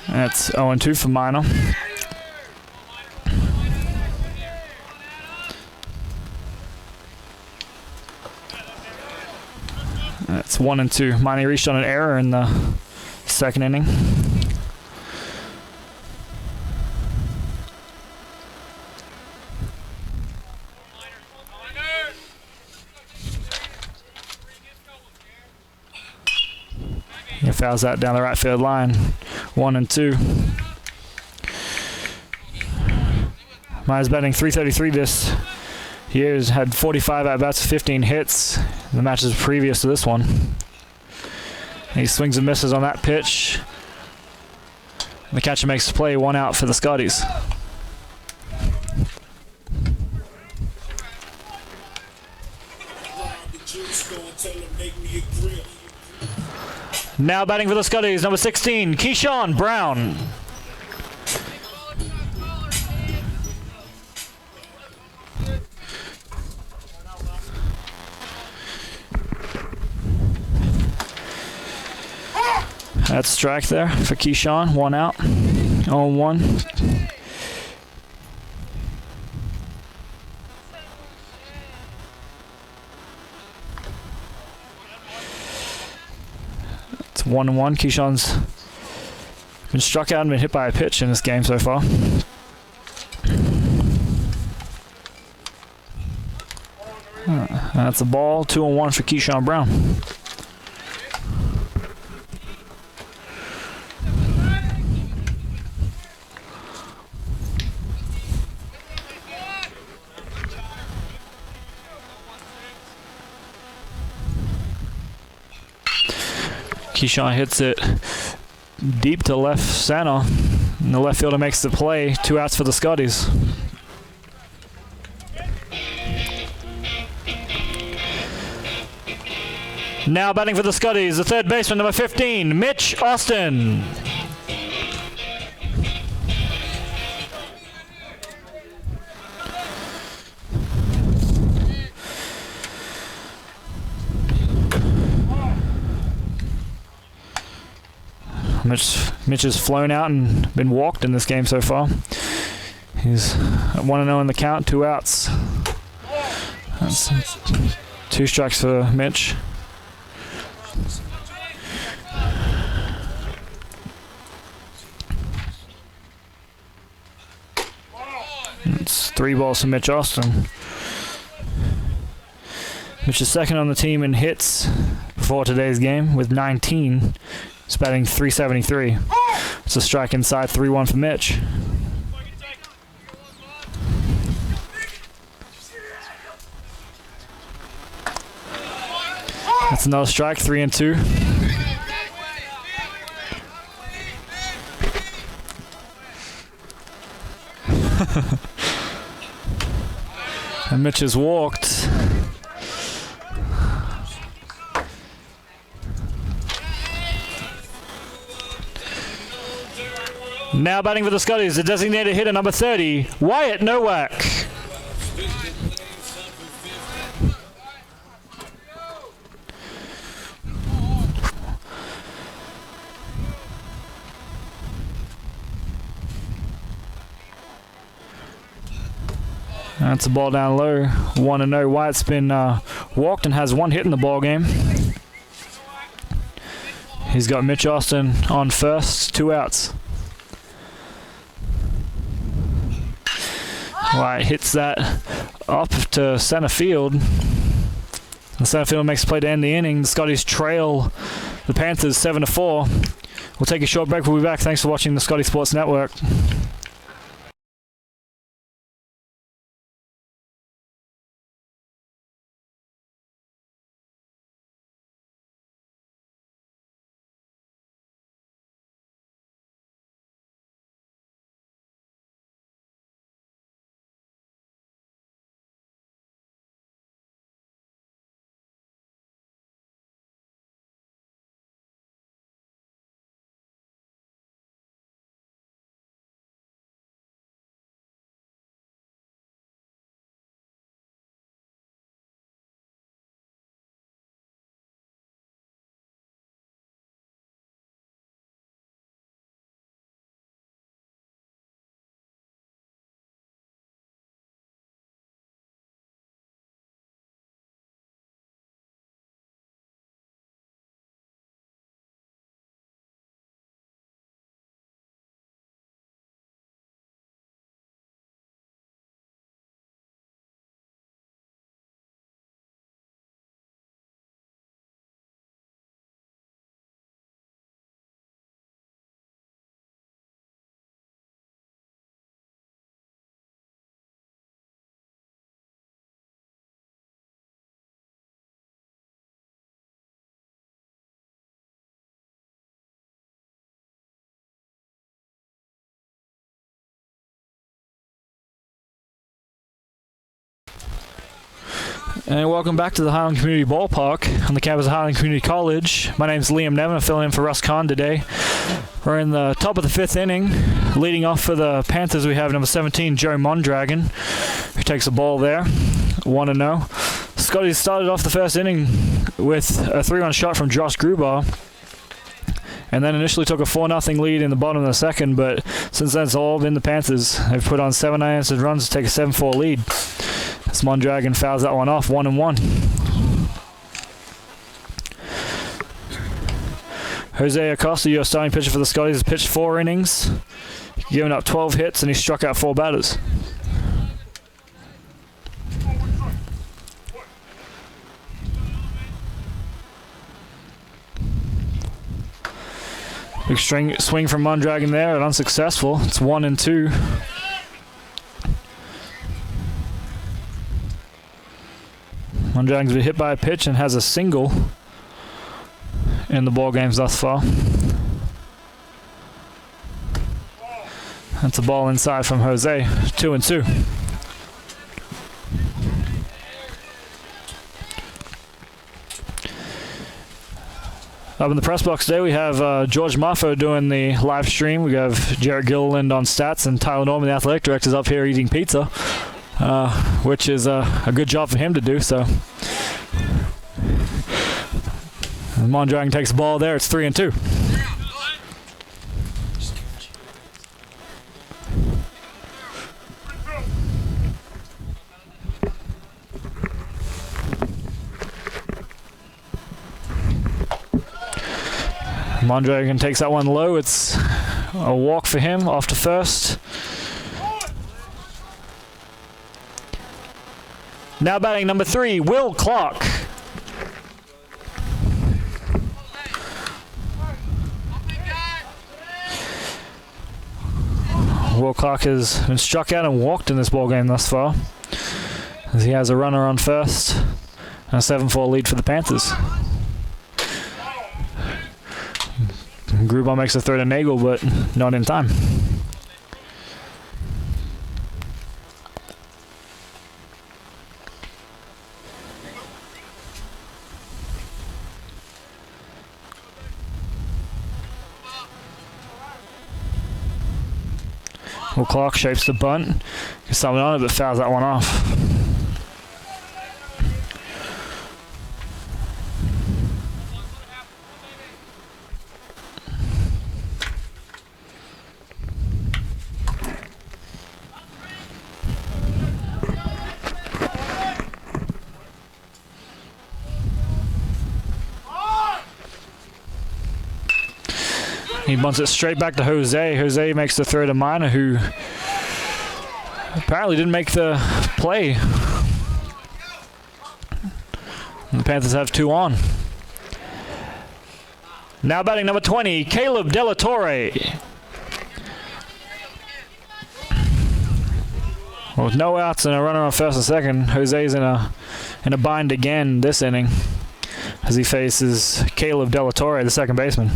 That's 0-2 for Miner. That's 1-2. Miner reached on an error in the 2nd inning. He fouls that down the right field line. 1-2. Miner's batting .333 this year. He's had 45 at-bats, 15 hits in the matches previous to this one. He swings and misses on that pitch. The catcher makes the play, 1 out for the Scotties. Now batting for the Scotties, number 16, Keyshawn Brown. That's strike there for Keyshawn. 1 out. 0-1. It's 1-1. Keyshawn's been struck out and been hit by a pitch in this game so far. That's a ball. 2-1 for Keyshawn Brown. Keyshawn hits it deep to left center, and the left fielder makes the play. 2 outs for the Scotties. Now batting for the Scotties, the third baseman, number 15, Mitch Austin. Mitch has flown out and been walked in this game so far. He's at 1-0 in the count, 2 outs. That's 2 strikes for Mitch. It's 3 balls for Mitch Austin. Mitch is second on the team in hits before today's game with 19. He's batting .373. It's a strike inside, 3-1 for Mitch. That's another strike, 3-2. And Mitch has walked. Now batting for the Scotties, the designated hitter number 30, Wyatt Nowak. That's a ball down low, 1-0. Wyatt's been walked and has 1 hit in the ball game. He's got Mitch Austin on first, 2 outs. Wyatt hits that up to center field. The center field makes a play to end the inning. The Scotties trail the Panthers 7-4. We'll take a short break. We'll be back. Thanks for watching the Scotty Sports Network. And welcome back to the Highland Community Ballpark on the campus of Highland Community College. My name is Liam Nevin. I'm filling in for Russ Kahn today. We're in the top of the 5th inning. Leading off for the Panthers, we have number 17, Joe Mondragon, who takes the ball there. 1-0. Scotty started off the first inning with a 3-run shot from Josh Gruber. and then initially took a 4-0 lead in the bottom of the second, but since then it's all been the Panthers. They've put on 7 unanswered runs to take a 7-4 lead. As Mondragon fouls that one off, 1-1. Jose Acosta, your starting pitcher for the Scotties, has pitched 4 innings, given up 12 hits, and he struck out 4 batters. Big swing from Mondragon there, and unsuccessful. It's 1-2. Mondragon's been hit by a pitch and has a single in the ball games thus far. That's a ball inside from Jose. 2-2. Up in the press box today, we have George Marfo doing the live stream. We have Jarrett Gilliland on stats, and Tyler Norman, the athletic director, is up here eating pizza, which is a good job for him to do. So, Mondragon takes the ball there. It's 3-2. Mondragon takes that one low. It's a walk for him off to first. Now batting number 3, Will Clark. Will Clark has been struck out and walked in this ball game thus far, as he has a runner on first and a 7-4 lead for the Panthers. Grubauer makes a throw to Nagel, but not in time. Well, Clark shapes the bunt. Gets something on it, but fouls that one off. He bunts it straight back to Jose. Jose makes the throw to Minor, who apparently didn't make the play. And the Panthers have 2 on. Now batting number 20, Caleb De La Torre. Well, with no outs and a runner on first and second, Jose's in a bind again this inning as he faces Caleb De La Torre, the second baseman.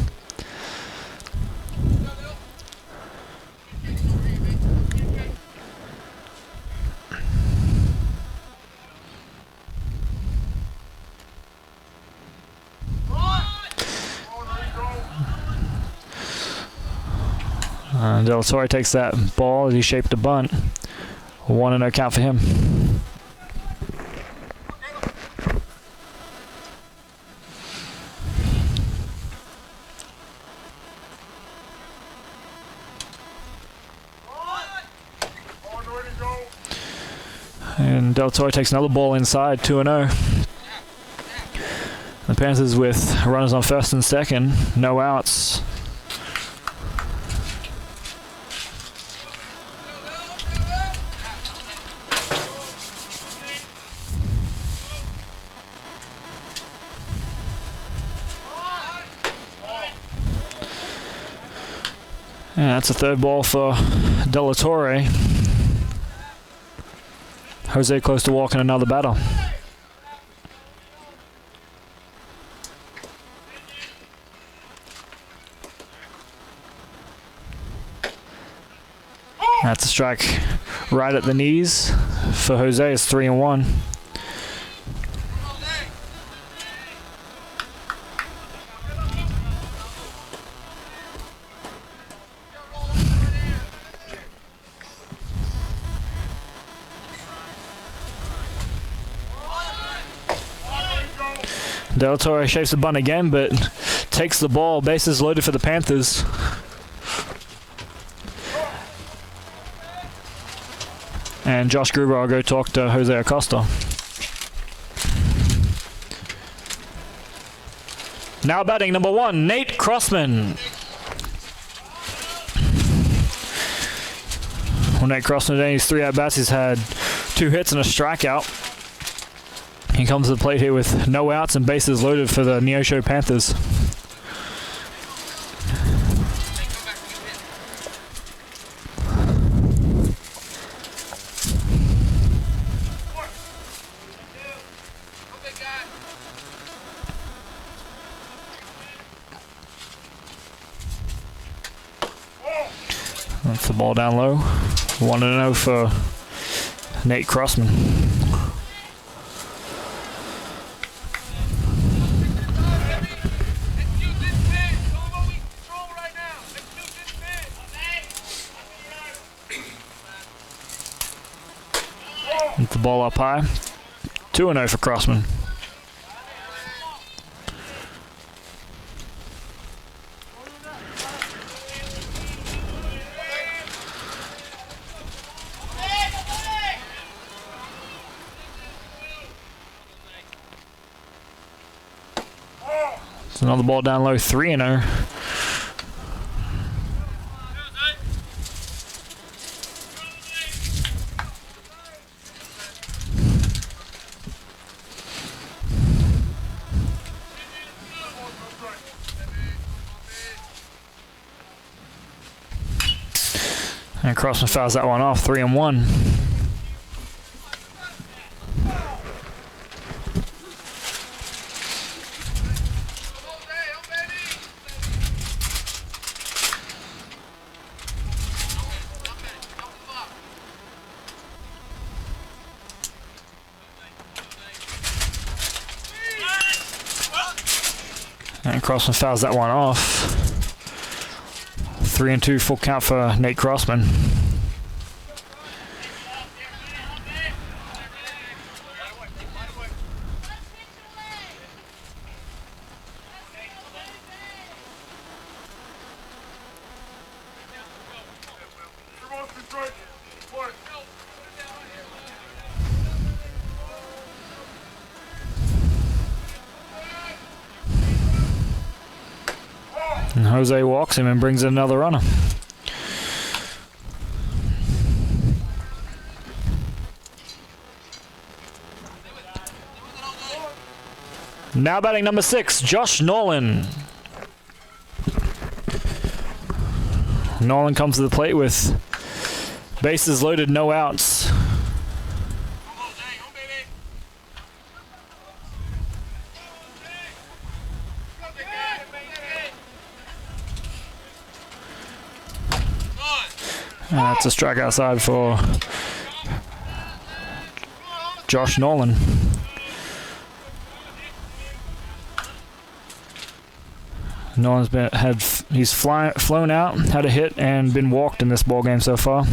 De La Torre takes that ball as he shaped a bunt. 1-0 count for him. And De La Torre takes another ball inside, 2-0. The Panthers with runners on first and second, no outs. And that's a third ball for De La Torre. Jose close to walking another batter. That's a strike right at the knees for Jose. It's 3-1. De La Torre shapes the bunt again, but takes the ball. Bases loaded for the Panthers. And Josh Gruber will go talk to Jose Acosta. Now batting number 1, Nate Crossman. Well, Nate Crossman, in his 3 at-bats, he's had 2 hits and a strikeout. He comes to the plate here with no outs and bases loaded for the Neosho Panthers. That's the ball down low. 1-0 for Nate Crossman. That's the ball up high. 2-0 for Crossman. It's another ball down low, 3-0. And Crossman fouls that one off, 3-1. And Crossman fouls that one off. 3-2, full count for Nate Crossman. And Jose walks him and brings in another runner. Now batting number 6, Josh Nolan. Nolan comes to the plate with bases loaded, no outs. That's a strike outside for Josh Nolan. Nolan's he's flown out, had a hit, and been walked in this ball game so far.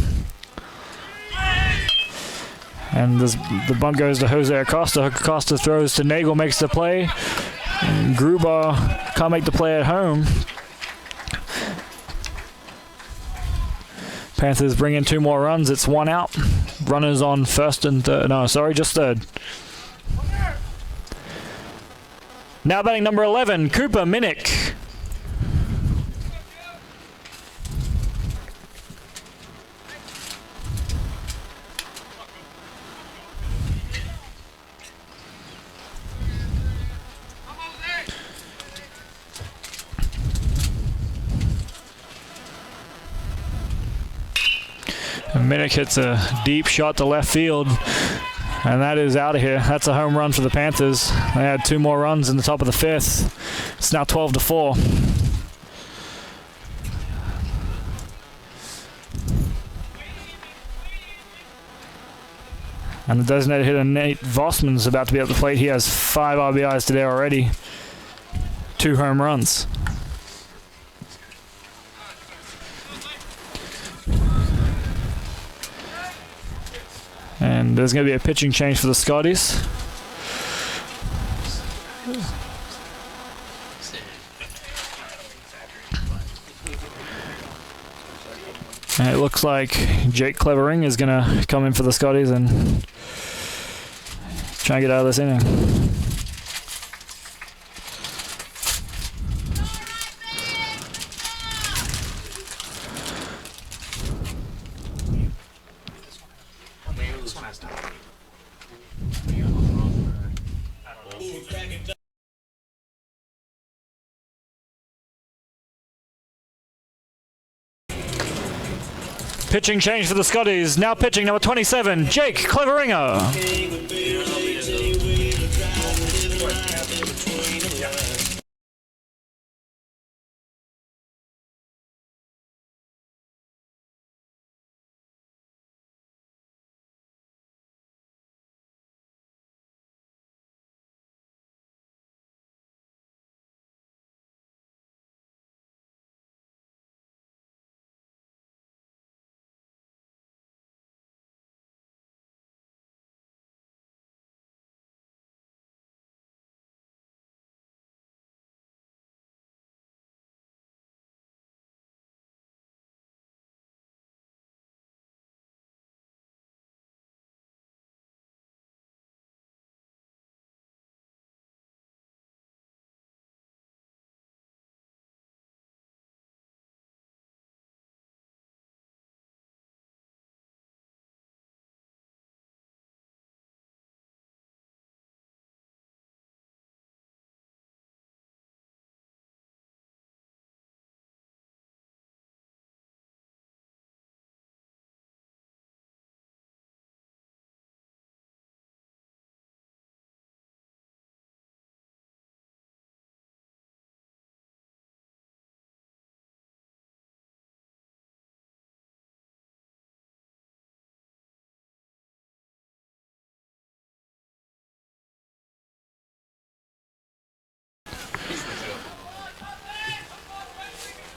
And the bunt goes to Jose Acosta. Acosta throws to Nagel, makes the play. And Gruber can't make the play at home. Panthers bring in 2 more runs. It's 1 out. Runners on first and third. No, sorry, just third. Now batting number 11, Cooper Minnick. Minnick hits a deep shot to left field, and that is out of here. That's a home run for the Panthers. They had 2 more runs in the top of the 5th. It's now 12-4. And the designated hitter Nate Vossman's about to be at the plate. He has 5 RBIs today already. 2 home runs. And there's going to be a pitching change for the Scotties. And it looks like Jake Clevering is going to come in for the Scotties and try and get out of this inning. Pitching change for the Scotties. Now pitching number 27, Jake Cleveringer.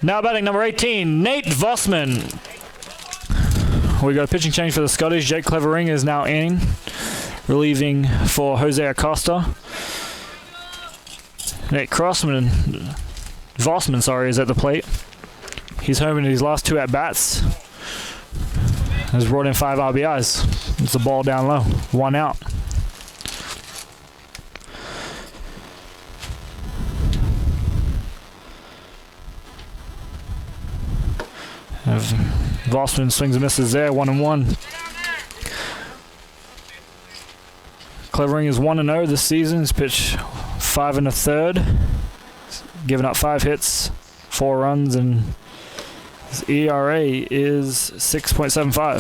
Now batting number 18, Nate Vossman. We got a pitching change for the Scottish. Jake Clevering is now in, relieving for Jose Acosta. Nate Vossman, is at the plate. He's home in his last two at-bats. Has brought in 5 RBIs. It's a ball down low, 1 out. Vossman swings and misses there, 1-1. Clevering is 1-0 this season. He's pitched 5 1/3, given up 5 hits, 4 runs, and his ERA is 6.75.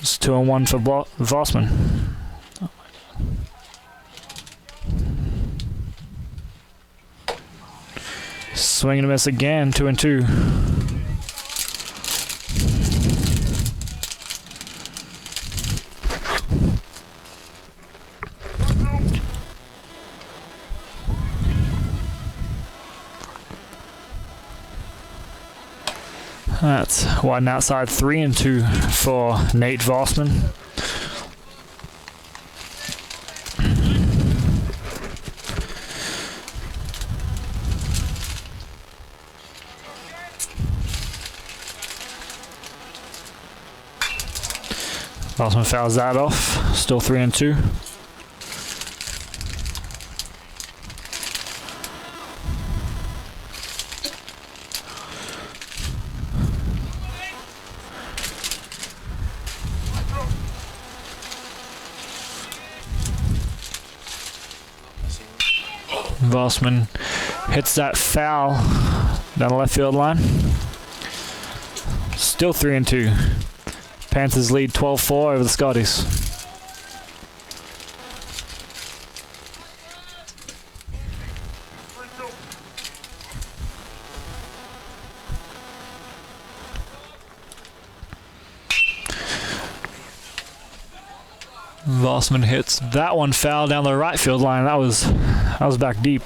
It's 2-1 for Vossman. Swing and a miss again, 2-2. That's one outside, 3-2 for Nate Vossman. Vossman fouls that off, still 3-2. Vossman hits that foul down the left field line. Still 3-2. Panthers lead 12-4 over the Scotties. Vossman hits that one foul down the right field line. That was back deep.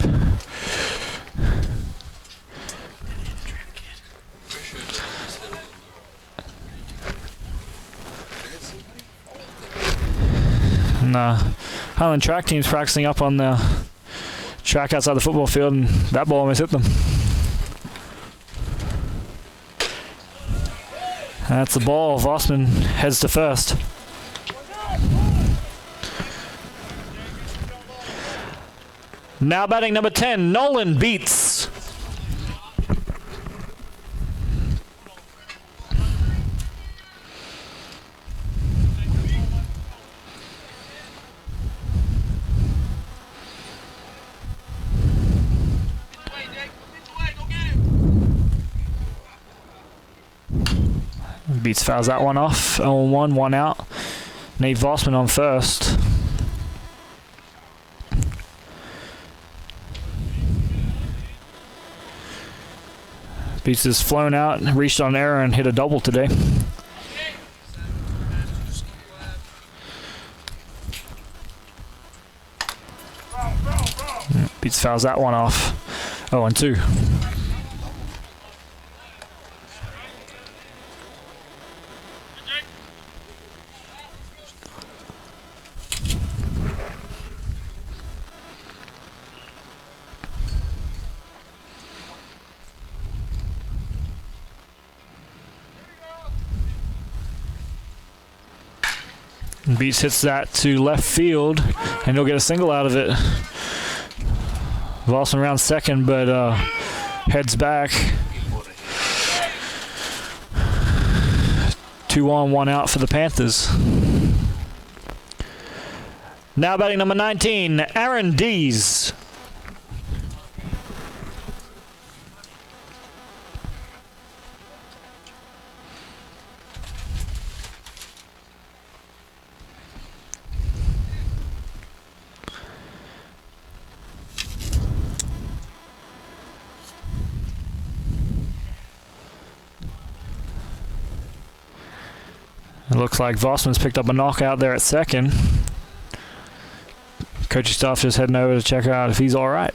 And Highland track team's practicing up on the track outside the football field, and that ball almost hit them. That's the ball. Vossman heads to first. Now batting number 10, Nolan Beats. Beats fouls that one off. 0-1, one out. Nate Vossman on first. Beats has flown out, reached on error, and hit a double today. Beats fouls that one off. 0-2. Beats hits that to left field, and he'll get a single out of it. Vossman around second, but heads back. 2 on, 1 out for the Panthers. Now batting number 19, Aaron Dees. It looks like Vossman's picked up a knockout there at second. Coaching staff just heading over to check out if he's all right.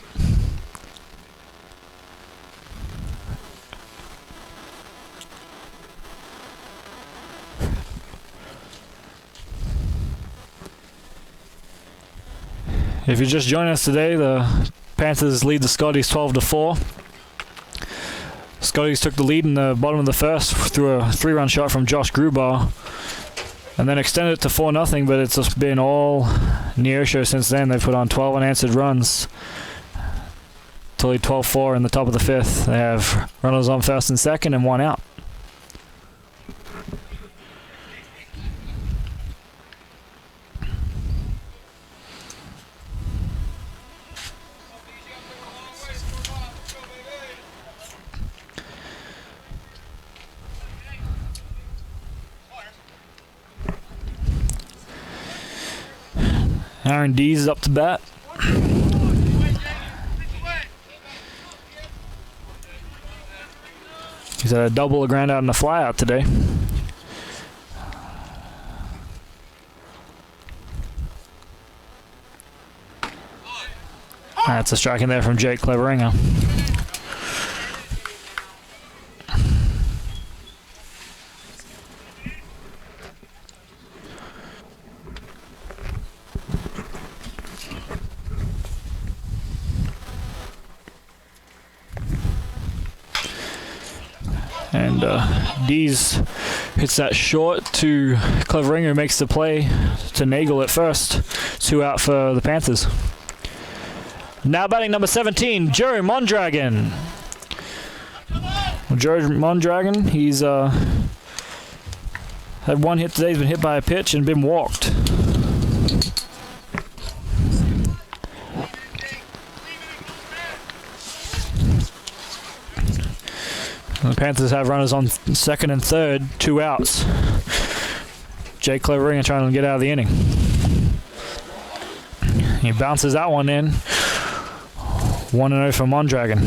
If you're just joining us today, the Panthers lead the Scotties 12-4. Scotties took the lead in the bottom of the first through a 3-run shot from Josh Grubar, and then extended it to 4-0, but it's just been all Neosho since then. They've put on 12 unanswered runs to lead 12-4 in the top of the fifth. They have runners on first and second and 1 out. Aaron Dees is up to bat. He's had a double, a ground out, and a fly out today. That's a strike in there from Jake Cleveringer. And Dees hits that short to Cleveringer, who makes the play to Nagel at first. 2 out for the Panthers. Now batting number 17, Joe Mondragon. Well, Joe Mondragon, he's had 1 hit today. He's been hit by a pitch and been walked. The Panthers have runners on second and third, 2 outs. Jake Cleveringer trying to get out of the inning. He bounces that one in. 1-0 for Mondragon.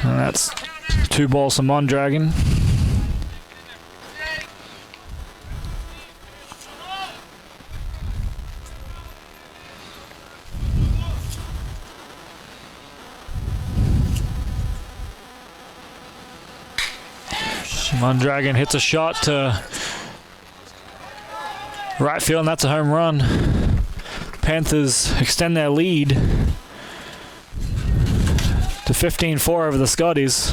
And that's 2 balls for Mondragon. Mondragon hits a shot to right field, and that's a home run. Panthers extend their lead to 15-4 over the Scotties.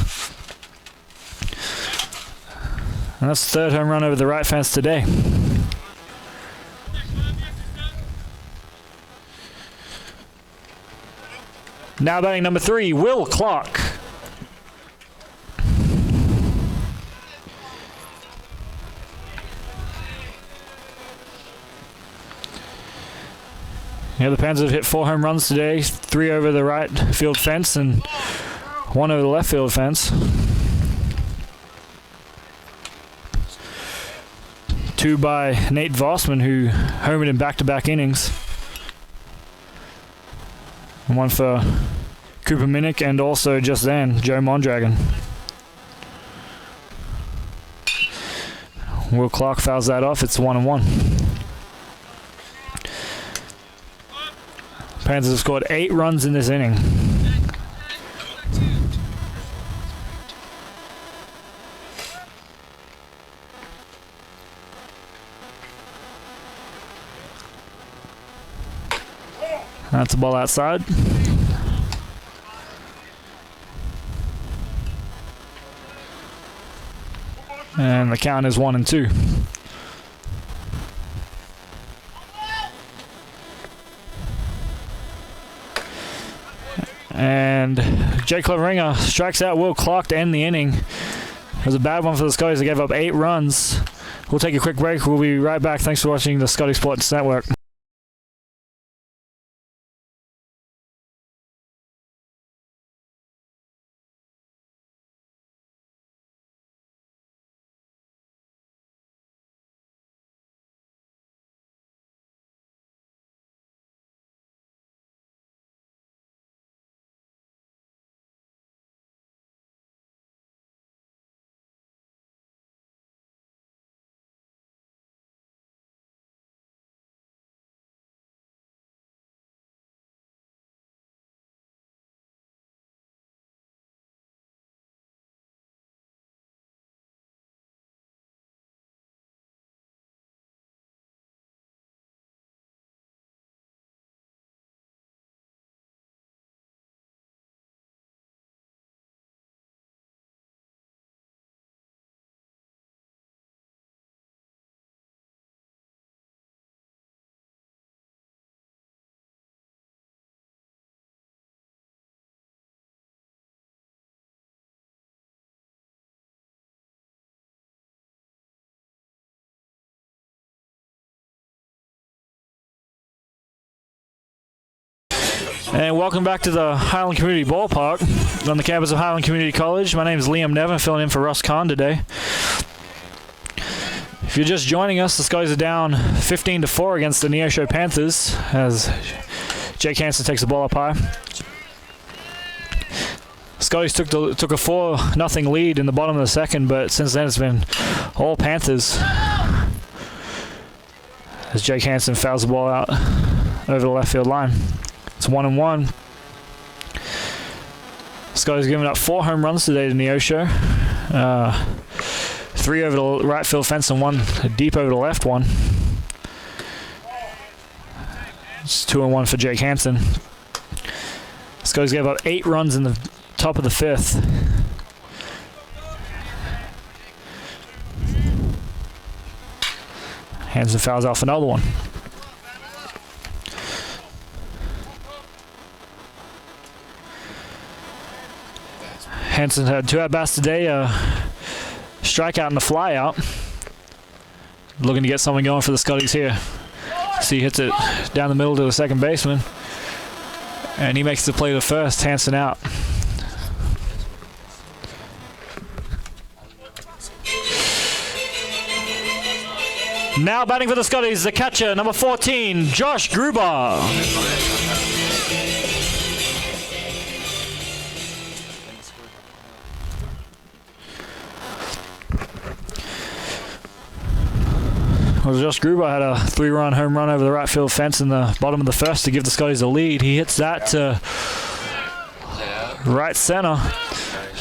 And that's the third home run over the right fence today. Now batting number 3, Will Clark. Yeah, the Panthers have hit 4 home runs today, 3 over the right field fence and 1 over the left field fence. 2 by Nate Vossman, who homered in back-to-back innings. And 1 for Cooper Minnick, and also just then, Joe Mondragon. Will Clark fouls that off. It's 1-1. Panthers have scored 8 runs in this inning. That's a ball outside. And the count is 1-2. And Jake Cleveringer strikes out Will Clark to end the inning. It was a bad one for the Scotties. They gave up 8 runs. We'll take a quick break. We'll be right back. Thanks for watching the Scotty Sports Network. And welcome back to the Highland Community Ballpark on the campus of Highland Community College. My name is Liam Nevin, filling in for Russ Kahn today. If you're just joining us, the Scotties are down 15-4 against the Neosho Panthers as Jake Hansen takes the ball up high. Scotties took a 4-0 lead in the bottom of the second, but since then it's been all Panthers as Jake Hansen fouls the ball out over the left field line. It's 1-1. Scotty's given up 4 home runs today to Neosho. 3 over the right field fence and 1 deep over the left one. It's 2-1 for Jake Hansen. Scotty's gave up 8 runs in the top of the 5th. Hansen fouls off another one. Hansen had 2 at-bats today, strikeout and a flyout. Looking to get something going for the Scotties here. See, he hits it down the middle to the second baseman. And he makes the play to first, Hansen out. Now batting for the Scotties, the catcher, number 14, Josh Gruber. Well, Josh Gruber had a 3-run home run over the right field fence in the bottom of the first to give the Scotties a lead. He hits that to right center.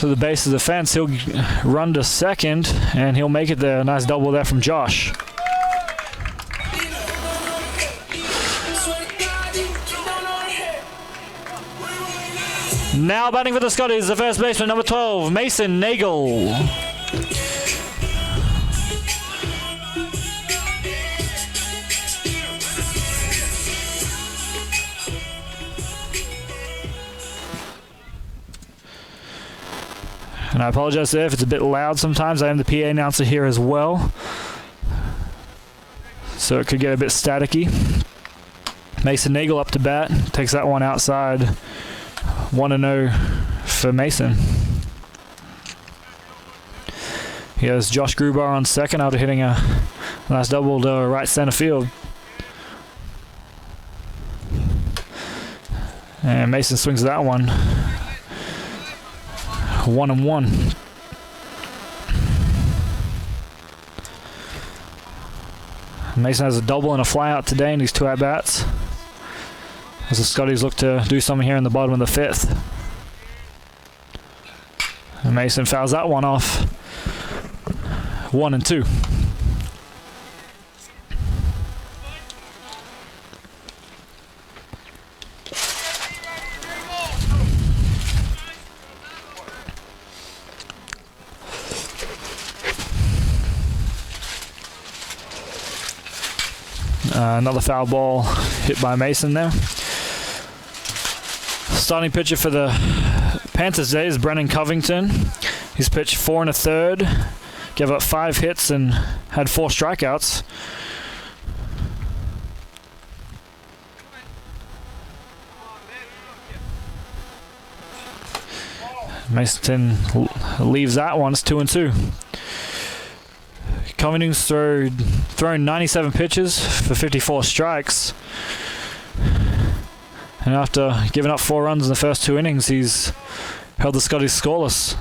to the base of the fence. He'll run to second, and he'll make it there. Nice double there from Josh. Now batting for the Scotties, the first baseman, number 12, Mason Nagel. And I apologize there if it's a bit loud sometimes. I am the PA announcer here as well, so it could get a bit staticky. Mason Nagel up to bat, takes that one outside. 1-0 for Mason. Here's Josh Grubar on second after hitting a nice double to right center field. And Mason swings that one. 1-1. Mason has a double and a flyout today in these 2 at-bats, as the Scotties look to do something here in the bottom of the 5th. And Mason fouls that one off. 1-2. Another foul ball hit by Mason there. Starting pitcher for the Panthers today is Brennan Covington. He's pitched 4 1/3, gave up 5 hits and had 4 strikeouts. Mason leaves that one. It's 2-2. Covington's thrown 97 pitches for 54 strikes. And after giving up 4 runs in the first 2 innings, he's held the Scotties scoreless.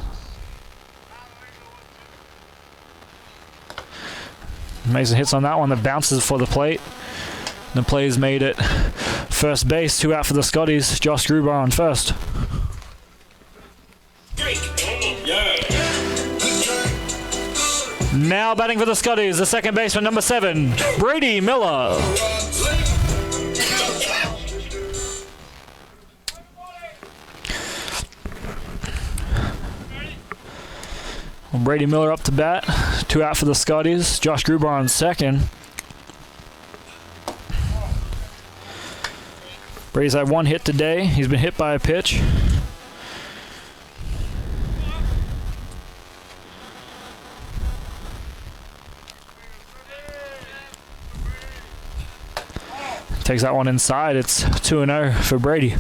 Mason hits on that one that bounces for the plate. The play is made at first base. 2 out for the Scotties. Josh Grubar on first. Now batting for the Scotties, the second baseman, number 7, Brady Miller. Brady Miller up to bat. 2 out for the Scotties. Josh Grubar on second. Brady's had 1 hit today. He's been hit by a pitch. Takes that one inside. It's 2-0 for Brady.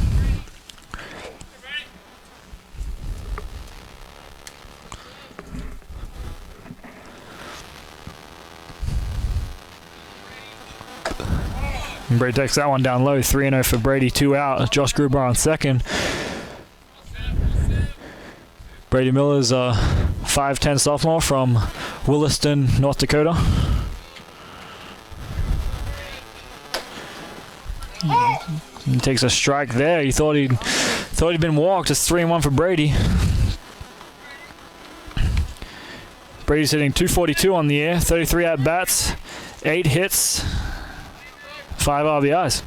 And Brady takes that one down low. 3-0 for Brady. 2 out. Josh Grubar on second. Brady Miller's a 5'10" sophomore from Williston, North Dakota. He takes a strike there. He thought he'd been walked. It's 3-1 for Brady. Brady's hitting .242 on the year, 33 at bats, 8 hits, 5 RBIs.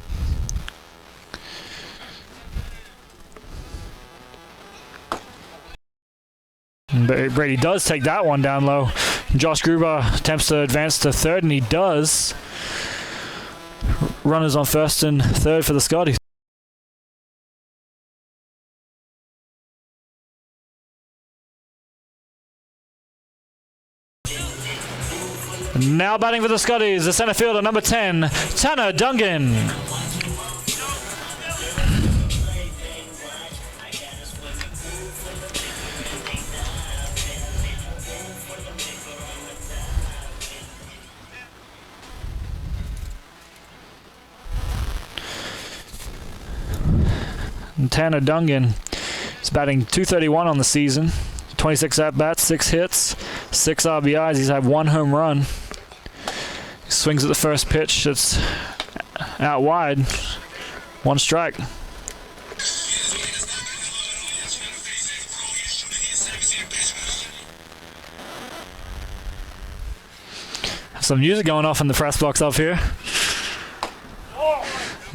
And Brady does take that one down low. Josh Grubar attempts to advance to third, and he does. Runners on first and third for the Scotties. Now batting for the Scotties, the center fielder, number 10, Tanner Dungan. And Tanner Dungan is batting .231 on the season. 26 at-bats, 6 hits, 6 RBIs. He's had 1 home run. He swings at the first pitch. It's out wide. 1 strike. Some music going off in the press box up here.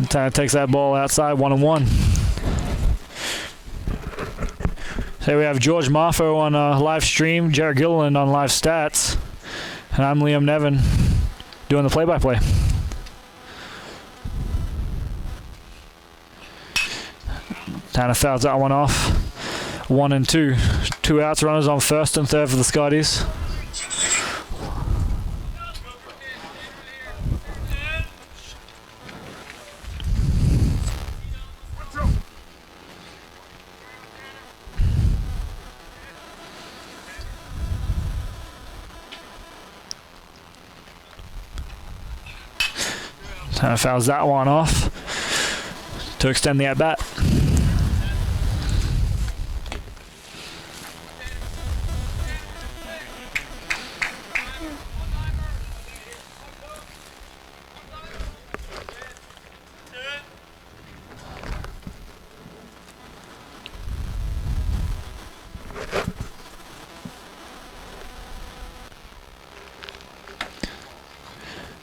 Tanner takes that ball outside, 1-1. Here we have George Marfo on live stream, Jared Gilliland on live stats, and I'm Liam Nevin doing the play-by-play. Tanner fouls that one off. 1 and 2. 2 outs, runners on first and third for the Scotties. Tanner fouls that one off to extend the at-bat.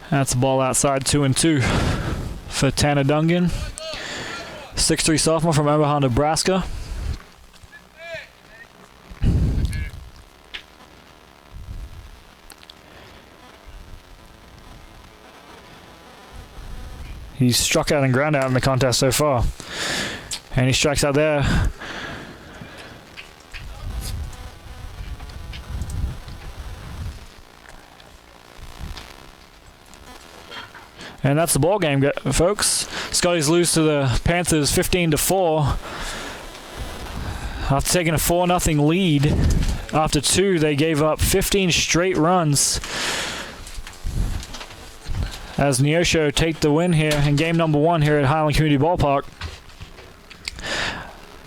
That's the ball outside, 2 and 2 for Tanner Dungan. 6'3" sophomore from Omaha, Nebraska. He's struck out and ground out in the contest so far. And he strikes out there. And that's the ball game, folks. Scotties lose to the Panthers 15-4. After taking a 4-0 lead, after 2, they gave up 15 straight runs. As Neosho take the win here in game number 1 here at Highland Community Ballpark.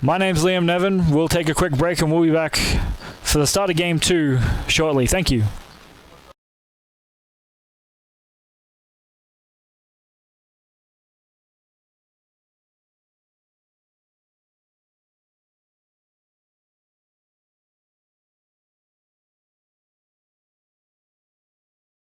My name's Liam Nevin. We'll take a quick break and we'll be back for the start of game 2 shortly. Thank you.